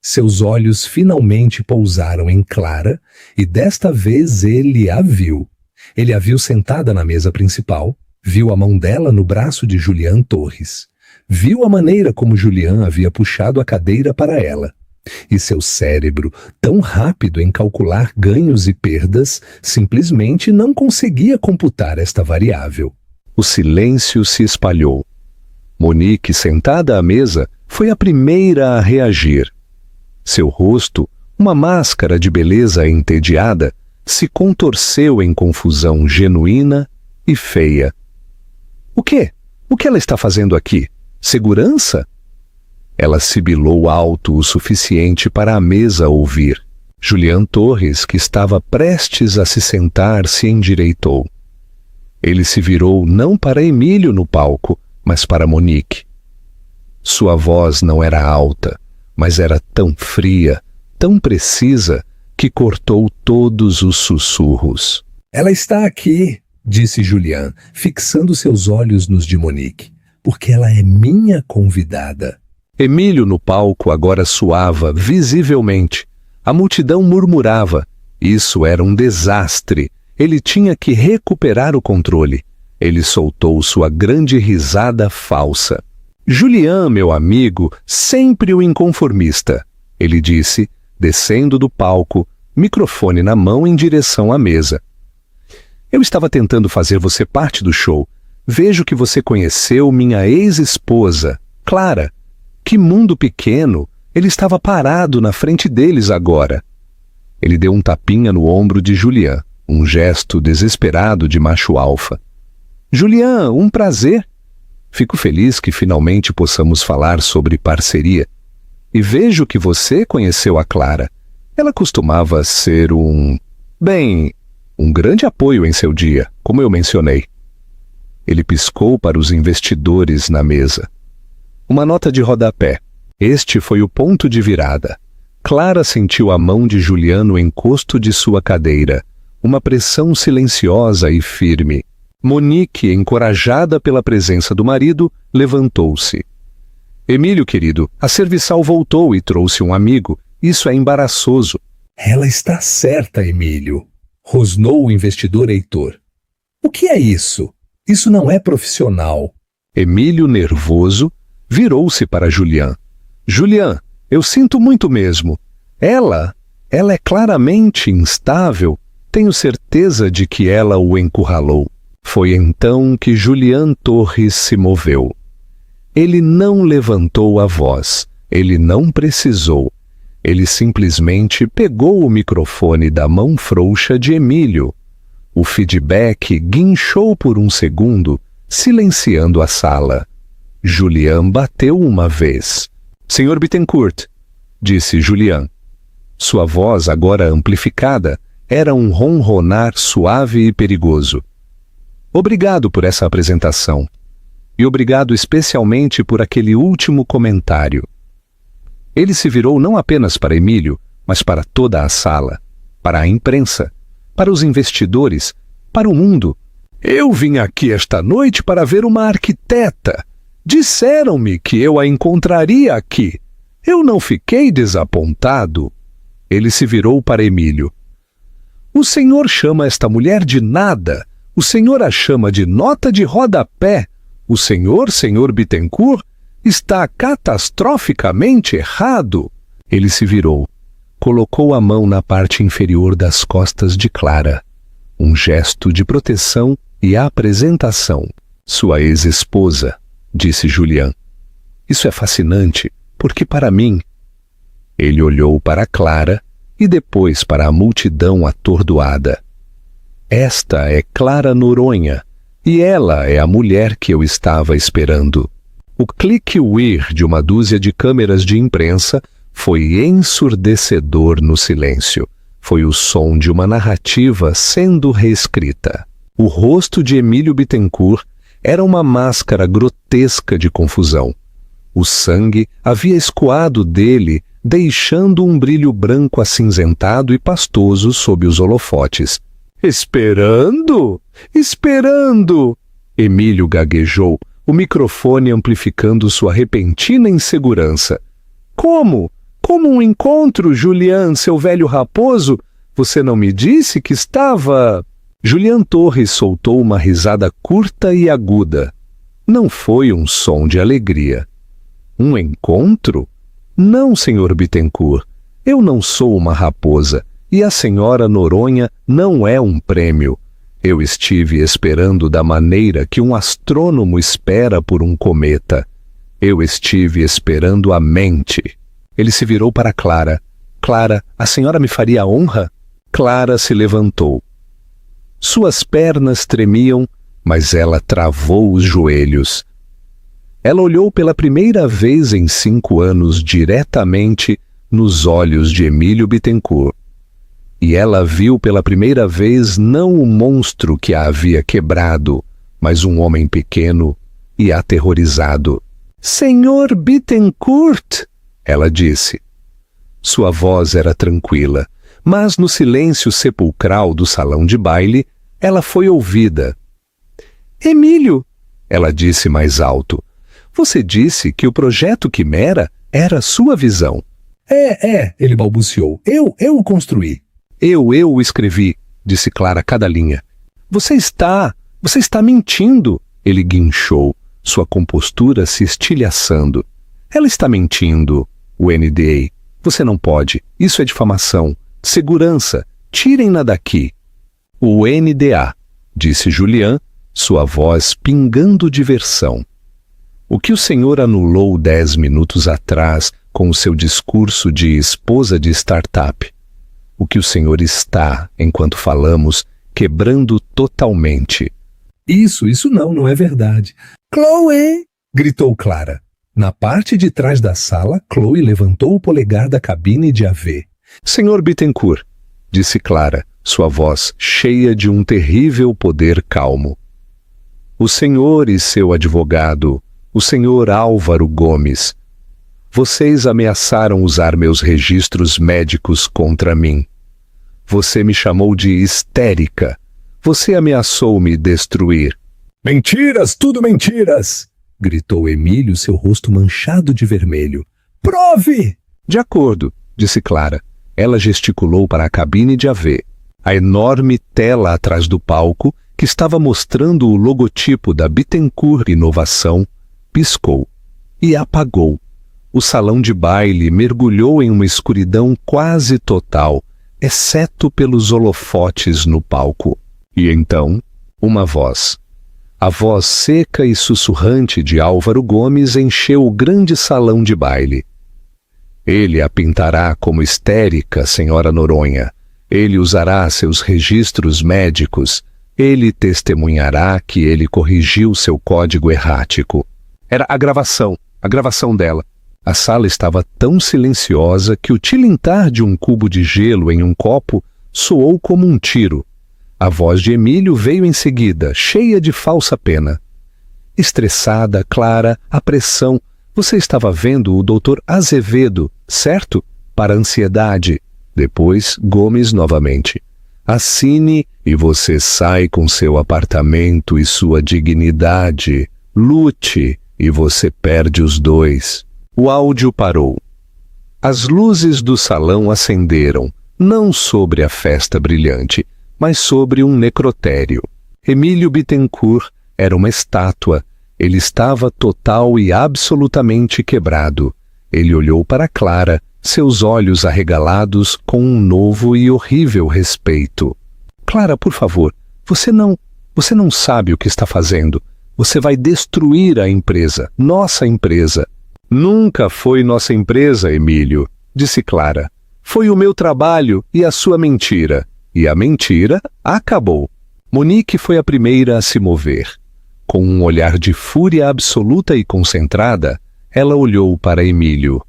Seus olhos finalmente pousaram em Clara e desta vez ele a viu. Ele a viu sentada na mesa principal, viu a mão dela no braço de Julian Torres. Viu a maneira como Julian havia puxado a cadeira para ela. E seu cérebro, tão rápido em calcular ganhos e perdas, simplesmente não conseguia computar esta variável. O silêncio se espalhou. Monique, sentada à mesa, foi a primeira a reagir. Seu rosto, uma máscara de beleza entediada, se contorceu em confusão genuína e feia. O quê? O que ela está fazendo aqui? Segurança? Ela sibilou alto o suficiente para a mesa ouvir. Julian Torres, que estava prestes a se sentar, se endireitou. Ele se virou não para Emílio no palco, mas para Monique. Sua voz não era alta, mas era tão fria, tão precisa, que cortou todos os sussurros. Ela está aqui, disse Julian, fixando seus olhos nos de Monique, porque ela é minha convidada. Emílio no palco agora suava visivelmente. A multidão murmurava. Isso era um desastre. Ele tinha que recuperar o controle. Ele soltou sua grande risada falsa. Julian, meu amigo, sempre o inconformista, ele disse, descendo do palco, microfone na mão em direção à mesa. Eu estava tentando fazer você parte do show. Vejo que você conheceu minha ex-esposa, Clara. Que mundo pequeno! Ele estava parado na frente deles agora. Ele deu um tapinha no ombro de Julian, um gesto desesperado de macho alfa. Julian, um prazer. Fico feliz que finalmente possamos falar sobre parceria. E vejo que você conheceu a Clara. Ela costumava ser um grande apoio em seu dia, como eu mencionei. Ele piscou para os investidores na mesa. Uma nota de rodapé. Este foi o ponto de virada. Clara sentiu a mão de Julian no encosto de sua cadeira, uma pressão silenciosa e firme. Monique, encorajada pela presença do marido, levantou-se. Emílio, querido, a serviçal voltou e trouxe um amigo. Isso é embaraçoso. Ela está certa, Emílio, rosnou o investidor Heitor. O que é isso? Isso não é profissional. Emílio, nervoso, virou-se para Julian. Julian, eu sinto muito mesmo. Ela é claramente instável. Tenho certeza de que ela o encurralou. Foi então que Julian Torres se moveu. Ele não levantou a voz. Ele não precisou. Ele simplesmente pegou o microfone da mão frouxa de Emílio, O feedback guinchou por um segundo, silenciando a sala. Julian bateu uma vez. Senhor Bittencourt, disse Julian. Sua voz, agora amplificada, era um ronronar suave e perigoso. Obrigado por essa apresentação. E obrigado especialmente por aquele último comentário. Ele se virou não apenas para Emílio, mas para toda a sala, para a imprensa, para os investidores, para o mundo. Eu vim aqui esta noite para ver uma arquiteta. Disseram-me que eu a encontraria aqui. Eu não fiquei desapontado. Ele se virou para Emílio. O senhor chama esta mulher de nada. O senhor a chama de nota de rodapé. O senhor Bittencourt, está catastroficamente errado. Ele se virou. Colocou a mão na parte inferior das costas de Clara. Um gesto de proteção e apresentação. Sua ex-esposa, disse Julian. Isso é fascinante, porque para mim... Ele olhou para Clara e depois para a multidão atordoada. Esta é Clara Noronha, e ela é a mulher que eu estava esperando. O clique-whir de uma dúzia de câmeras de imprensa foi ensurdecedor no silêncio. Foi o som de uma narrativa sendo reescrita. O rosto de Emílio Bittencourt era uma máscara grotesca de confusão. O sangue havia escoado dele, deixando um brilho branco acinzentado e pastoso sob os holofotes. Esperando? Esperando! Emílio gaguejou, o microfone amplificando sua repentina insegurança. Como? Como um encontro, Julian, seu velho raposo? Você não me disse que estava... Julian Torres soltou uma risada curta e aguda. Não foi um som de alegria. Um encontro? Não, senhor Bittencourt. Eu não sou uma raposa, e a senhora Noronha não é um prêmio. Eu estive esperando da maneira que um astrônomo espera por um cometa. Eu estive esperando a mente. Ele se virou para Clara. Clara, a senhora me faria a honra? Clara se levantou. Suas pernas tremiam, mas ela travou os joelhos. Ela olhou pela primeira vez em 5 anos diretamente nos olhos de Emílio Bittencourt. E ela viu pela primeira vez não o monstro que a havia quebrado, mas um homem pequeno e aterrorizado. Senhor Bittencourt, ela disse. Sua voz era tranquila, mas no silêncio sepulcral do salão de baile, ela foi ouvida. Emílio, ela disse mais alto, você disse que o projeto Quimera era sua visão. Ele balbuciou. Eu o construí. Eu o escrevi, disse Clara cada linha. Você está mentindo, ele guinchou, sua compostura se estilhaçando. Ela está mentindo, o NDA. Você não pode, isso é difamação. Segurança, tirem-na daqui. O NDA, disse Julian, sua voz pingando diversão. O que o senhor anulou 10 minutos atrás com o seu discurso de esposa de startup? O que o senhor está, enquanto falamos, quebrando totalmente. Isso não é verdade. Chloe! Gritou Clara. Na parte de trás da sala, Chloe levantou o polegar da cabine de AV. Senhor Bittencourt, disse Clara, sua voz cheia de um terrível poder calmo. O senhor e seu advogado, o senhor Álvaro Gomes, vocês ameaçaram usar meus registros médicos contra mim. Você me chamou de histérica. Você ameaçou me destruir. Mentiras, tudo mentiras! Gritou Emílio, seu rosto manchado de vermelho. Prove! De acordo, disse Clara. Ela gesticulou para a cabine de AV. A enorme tela atrás do palco, que estava mostrando o logotipo da Bittencourt Inovação, piscou e apagou. O salão de baile mergulhou em uma escuridão quase total, exceto pelos holofotes no palco. E então, uma voz. A voz seca e sussurrante de Álvaro Gomes encheu o grande salão de baile. Ele a pintará como histérica, senhora Noronha. Ele usará seus registros médicos. Ele testemunhará que ele corrigiu seu código errático. Era a gravação dela. A sala estava tão silenciosa que o tilintar de um cubo de gelo em um copo soou como um tiro. A voz de Emílio veio em seguida, cheia de falsa pena. Estressada, Clara, a pressão. Você estava vendo o Dr. Azevedo, certo? Para a ansiedade. Depois, Gomes novamente. Assine e você sai com seu apartamento e sua dignidade. Lute e você perde os dois. O áudio parou. As luzes do salão acenderam, não sobre a festa brilhante, mas sobre um necrotério. Emílio Bittencourt era uma estátua. Ele estava total e absolutamente quebrado. Ele olhou para Clara, seus olhos arregalados com um novo e horrível respeito. Clara, por favor, você não sabe o que está fazendo. Você vai destruir a empresa, nossa empresa. Nunca foi nossa empresa, Emílio, disse Clara. Foi o meu trabalho e a sua mentira. E a mentira acabou. Monique foi a primeira a se mover. Com um olhar de fúria absoluta e concentrada, ela olhou para Emílio.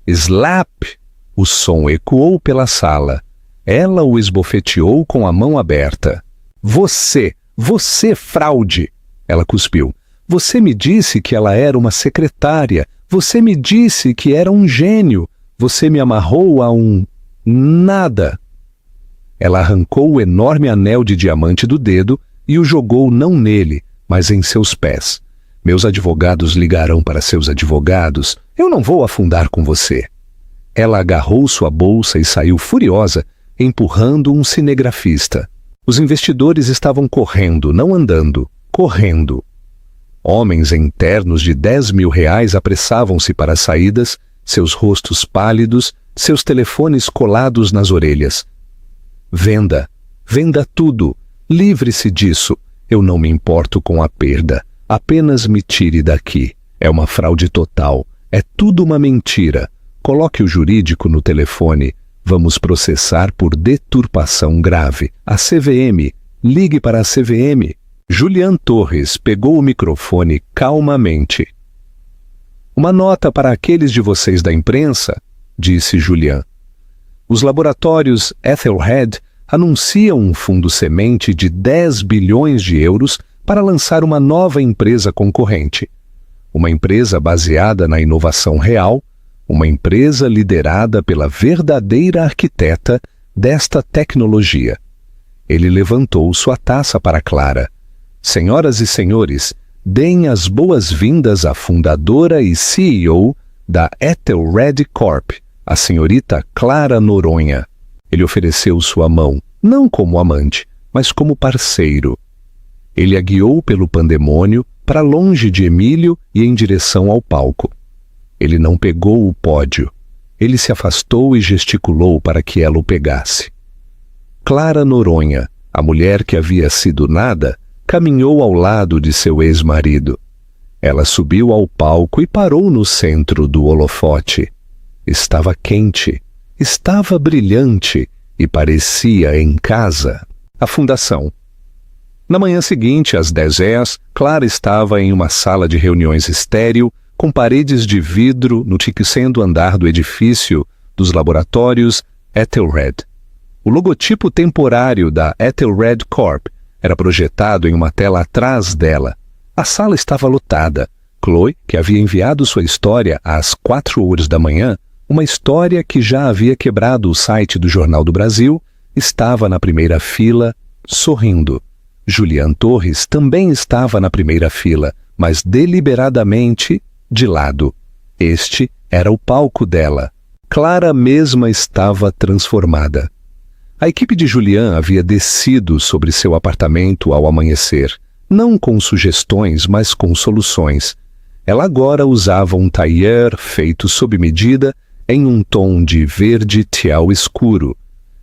Slap! O som ecoou pela sala. Ela o esbofeteou com a mão aberta. Você fraude! Ela cuspiu. Você me disse que ela era uma secretária. Você me disse que era um gênio. Você me amarrou a um... nada. Ela arrancou o enorme anel de diamante do dedo e o jogou não nele, mas em seus pés. Meus advogados ligarão para seus advogados. Eu não vou afundar com você. Ela agarrou sua bolsa e saiu furiosa, empurrando um cinegrafista. Os investidores estavam correndo, não andando, correndo. Homens em ternos de R$10.000 apressavam-se para as saídas, seus rostos pálidos, seus telefones colados nas orelhas. Venda tudo, livre-se disso. Eu não me importo com a perda. Apenas me tire daqui. É uma fraude total. É tudo uma mentira. Coloque o jurídico no telefone. Vamos processar por deturpação grave. A CVM. Ligue para a CVM. Julian Torres pegou o microfone calmamente. Uma nota para aqueles de vocês da imprensa, disse Julian. Os laboratórios Ethelred anunciam um fundo semente de 10 bilhões de euros para lançar uma nova empresa concorrente. Uma empresa baseada na inovação real, uma empresa liderada pela verdadeira arquiteta desta tecnologia. Ele levantou sua taça para Clara. Senhoras e senhores, deem as boas-vindas à fundadora e CEO da Ethelred Corp, a senhorita Clara Noronha. Ele ofereceu sua mão, não como amante, mas como parceiro. Ele a guiou pelo pandemônio para longe de Emílio e em direção ao palco. Ele não pegou o pódio. Ele se afastou e gesticulou para que ela o pegasse. Clara Noronha, a mulher que havia sido nada, caminhou ao lado de seu ex-marido. Ela subiu ao palco e parou no centro do holofote. Estava quente, estava brilhante e parecia em casa. A fundação. Na manhã seguinte, às 10h, Clara estava em uma sala de reuniões estéril, com paredes de vidro no 30º andar do edifício dos laboratórios Ethelred. O logotipo temporário da Ethelred Corp era projetado em uma tela atrás dela. A sala estava lotada. Chloe, que havia enviado sua história às 4h da manhã, uma história que já havia quebrado o site do Jornal do Brasil, estava na primeira fila, sorrindo. Julian Torres também estava na primeira fila, mas deliberadamente de lado. Este era o palco dela. Clara mesma estava transformada. A equipe de Julian havia descido sobre seu apartamento ao amanhecer, não com sugestões, mas com soluções. Ela agora usava um tailleur feito sob medida em um tom de verde tiel escuro.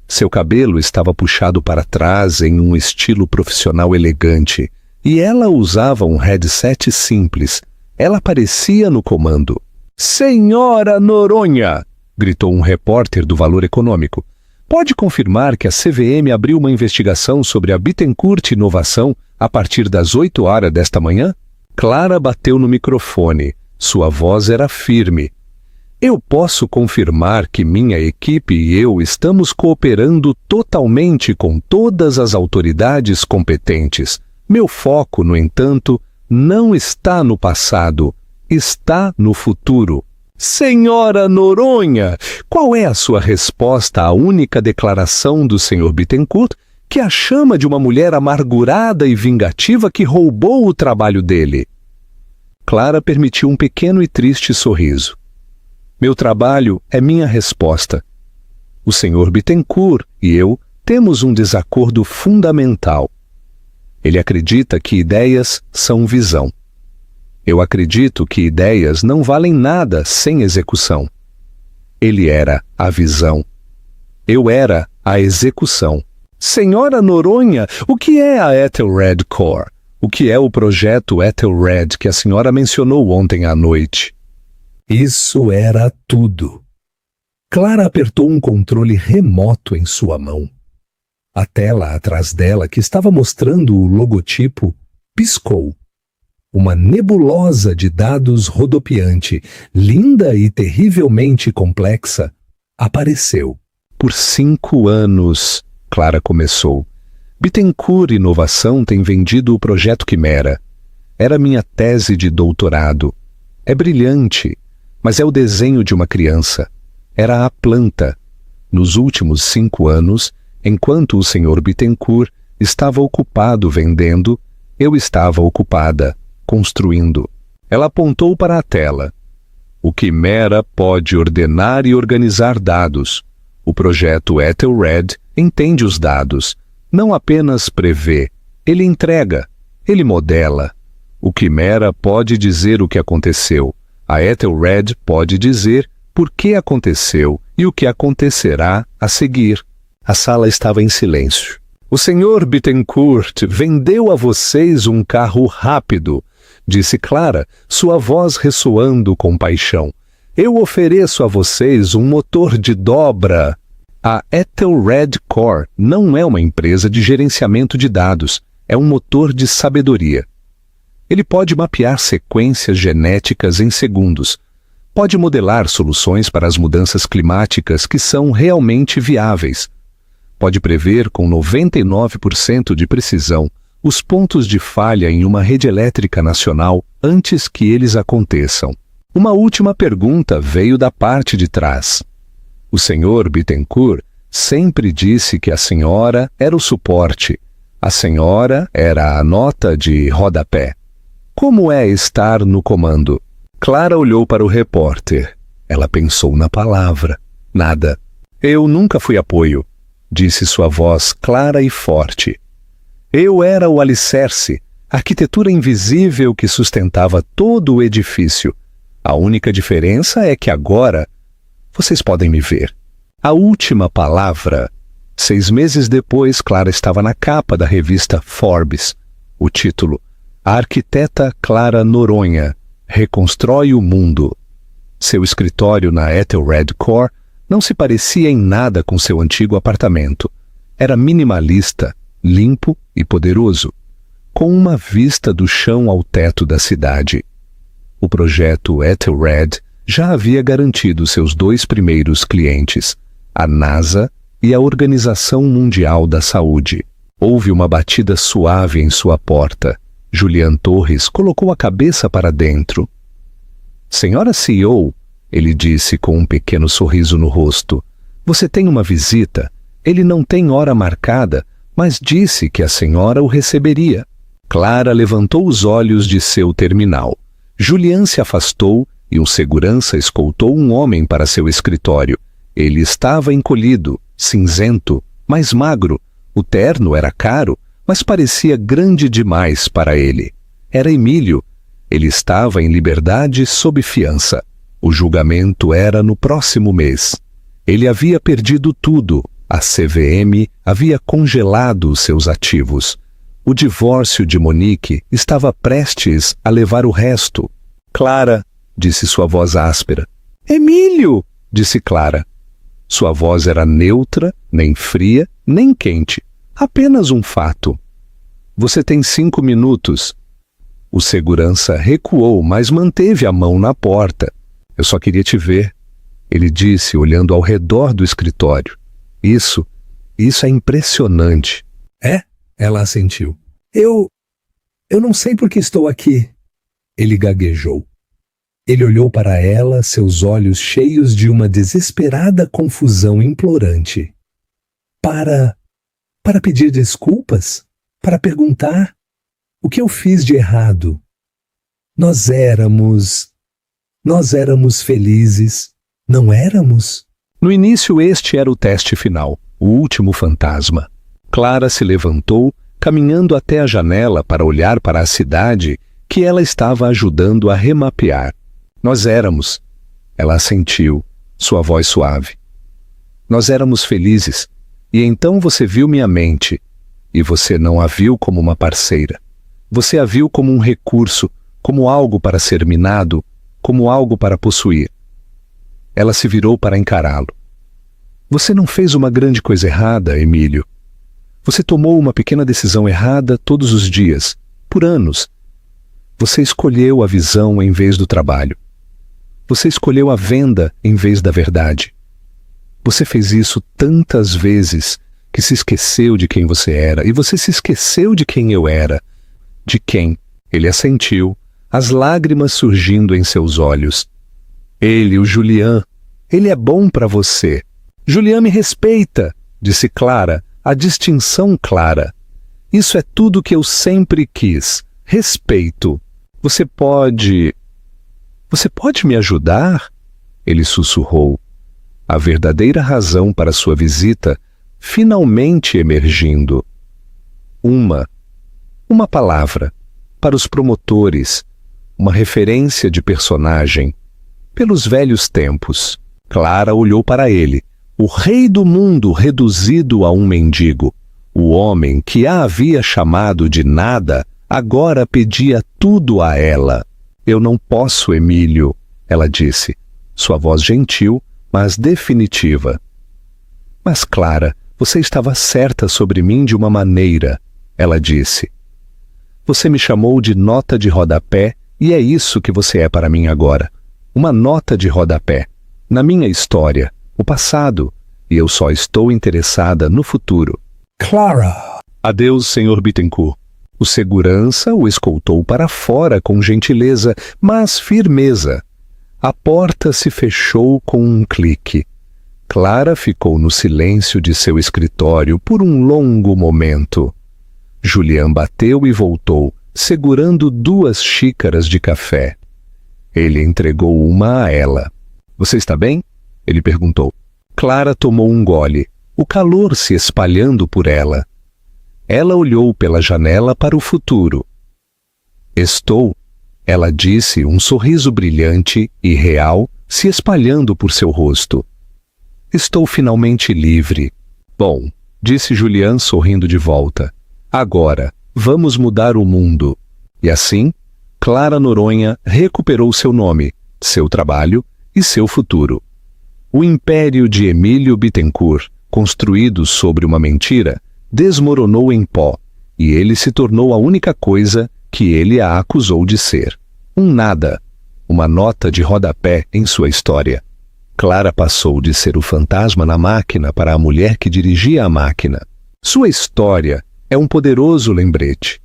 Seu cabelo estava puxado para trás em um estilo profissional elegante, e ela usava um headset simples. Ela parecia no comando. "Senhora Noronha!" gritou um repórter do Valor Econômico. pode confirmar que a CVM abriu uma investigação sobre a Bittencourt Inovação a partir das 8 horas desta manhã? Clara bateu no microfone. Sua voz era firme. Eu posso confirmar que minha equipe e eu estamos cooperando totalmente com todas as autoridades competentes. Meu foco, no entanto, não está no passado, está no futuro. Senhora Noronha, qual é a sua resposta à única declaração do Sr. Bittencourt que a chama de uma mulher amargurada e vingativa que roubou o trabalho dele? Clara permitiu um pequeno e triste sorriso. Meu trabalho é minha resposta. O Sr. Bittencourt e eu temos um desacordo fundamental. Ele acredita que ideias são visão. Eu acredito que ideias não valem nada sem execução. Ele era a visão. Eu era a execução. Senhora Noronha, o que é a Ethelred Core? O que é o projeto Ethelred que a senhora mencionou ontem à noite? Isso era tudo. Clara apertou um controle remoto em sua mão. A tela atrás dela, que estava mostrando o logotipo, piscou. Uma nebulosa de dados rodopiante, linda e terrivelmente complexa, apareceu. Por 5 anos, Clara começou. Bittencourt Inovação tem vendido o projeto Quimera. Era minha tese de doutorado. É brilhante, mas é o desenho de uma criança. Era a planta. Nos últimos 5 anos, enquanto o Sr. Bittencourt estava ocupado vendendo, eu estava ocupada construindo. Ela apontou para a tela. O Quimera pode ordenar e organizar dados. O projeto Ethelred entende os dados. Não apenas prevê, ele entrega, ele modela. O Quimera pode dizer o que aconteceu. A Ethelred pode dizer por que aconteceu e o que acontecerá a seguir. A sala estava em silêncio. O Sr. Bittencourt vendeu a vocês um carro rápido, disse Clara, sua voz ressoando com paixão. Eu ofereço a vocês um motor de dobra. A Ethelred Core não é uma empresa de gerenciamento de dados, é um motor de sabedoria. Ele pode mapear sequências genéticas em segundos. Pode modelar soluções para as mudanças climáticas que são realmente viáveis. Pode prever com 99% de precisão os pontos de falha em uma rede elétrica nacional antes que eles aconteçam. Uma última pergunta veio da parte de trás. O Sr. Bittencourt sempre disse que a senhora era o suporte. A senhora era a nota de rodapé. Como é estar no comando? Clara olhou para o repórter. Ela pensou na palavra. Nada. Eu nunca fui apoio, disse sua voz clara e forte. Eu era o alicerce, a arquitetura invisível que sustentava todo o edifício. A única diferença é que agora vocês podem me ver. A última palavra. 6 meses depois, Clara estava na capa da revista Forbes. O título: A arquiteta Clara Noronha reconstrói o mundo. Seu escritório na Ethelred Core não se parecia em nada com seu antigo apartamento. Era minimalista, limpo e poderoso, com uma vista do chão ao teto da cidade. O projeto Ethelred já havia garantido seus 2 primeiros clientes, a NASA e a Organização Mundial da Saúde. Houve uma batida suave em sua porta. Julian Torres colocou a cabeça para dentro. Senhora CEO, ele disse com um pequeno sorriso no rosto, você tem uma visita. Ele não tem hora marcada, mas disse que a senhora o receberia. Clara levantou os olhos de seu terminal. Julian se afastou e um segurança escoltou um homem para seu escritório. Ele estava encolhido, cinzento, mas magro. O terno era caro, mas parecia grande demais para ele. Era Emílio. Ele estava em liberdade sob fiança. O julgamento era no próximo mês. Ele havia perdido tudo. A CVM havia congelado seus ativos. O divórcio de Monique estava prestes a levar o resto. Clara, disse sua voz áspera. Emílio, disse Clara. Sua voz era neutra, nem fria, nem quente. Apenas um fato. Você tem 5 minutos. O segurança recuou, mas manteve a mão na porta. Eu só queria te ver, ele disse, olhando ao redor do escritório. Isso é impressionante. É? Ela assentiu. Eu não sei por que estou aqui. Ele gaguejou. Ele olhou para ela, seus olhos cheios de uma desesperada confusão implorante. Para pedir desculpas? Para perguntar? O que eu fiz de errado? Nós éramos felizes, não éramos? No início, este era o teste final, o último fantasma. Clara se levantou, caminhando até a janela para olhar para a cidade que ela estava ajudando a remapear. Nós éramos. Ela assentiu, sua voz suave. Nós éramos felizes, e então você viu minha mente, e você não a viu como uma parceira. Você a viu como um recurso, como algo para ser minado, como algo para possuir. Ela se virou para encará-lo. Você não fez uma grande coisa errada, Emílio. Você tomou uma pequena decisão errada todos os dias, por anos. Você escolheu a visão em vez do trabalho. Você escolheu a venda em vez da verdade. Você fez isso tantas vezes que se esqueceu de quem você era, e você se esqueceu de quem eu era. De quem? Ele assentiu, as lágrimas surgindo em seus olhos. Ele, o Julian, ele é bom para você. Julian me respeita, disse Clara, a distinção clara. Isso é tudo que eu sempre quis. Respeito. Você pode me ajudar? Ele sussurrou. A verdadeira razão para sua visita finalmente emergindo. Uma palavra, para os promotores, uma referência de personagem. Pelos velhos tempos, Clara olhou para ele, o rei do mundo reduzido a um mendigo. O homem que a havia chamado de nada, agora pedia tudo a ela. Eu não posso, Emílio, ela disse, sua voz gentil, mas definitiva. Mas, Clara, você estava certa sobre mim de uma maneira, ela disse. Você me chamou de nota de rodapé e é isso que você é para mim agora. Uma nota de rodapé. Na minha história, o passado, e eu só estou interessada no futuro. Clara! Adeus, Sr. Bittencourt. O segurança o escoltou para fora com gentileza, mas firmeza. A porta se fechou com um clique. Clara ficou no silêncio de seu escritório por um longo momento. Julian bateu e voltou, segurando 2 xícaras de café. Ele entregou uma a ela. Você está bem? Ele perguntou. Clara tomou um gole, o calor se espalhando por ela. Ela olhou pela janela para o futuro. Estou, ela disse, um sorriso brilhante e real se espalhando por seu rosto. Estou finalmente livre. Bom, disse Julian sorrindo de volta. Agora, vamos mudar o mundo. E assim, Clara Noronha recuperou seu nome, seu trabalho e seu futuro. O império de Emílio Bittencourt, construído sobre uma mentira, desmoronou em pó, e ele se tornou a única coisa que ele a acusou de ser. Um nada, uma nota de rodapé em sua história. Clara passou de ser o fantasma na máquina para a mulher que dirigia a máquina. Sua história é um poderoso lembrete.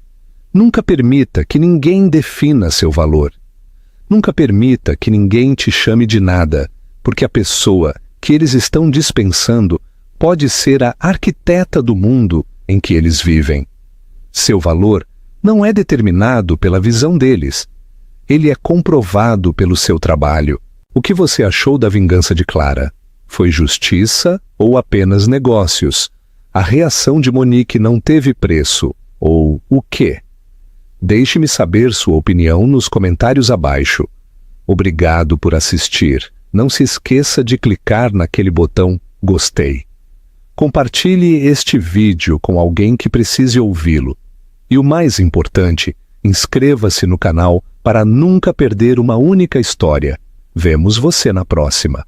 Nunca permita que ninguém defina seu valor. Nunca permita que ninguém te chame de nada, porque a pessoa que eles estão dispensando pode ser a arquiteta do mundo em que eles vivem. Seu valor não é determinado pela visão deles. Ele é comprovado pelo seu trabalho. O que você achou da vingança de Clara? Foi justiça ou apenas negócios? A reação de Monique não teve preço. Ou o quê? Deixe-me saber sua opinião nos comentários abaixo. Obrigado por assistir. Não se esqueça de clicar naquele botão gostei. Compartilhe este vídeo com alguém que precise ouvi-lo. E o mais importante, inscreva-se no canal para nunca perder uma única história. Vemos você na próxima.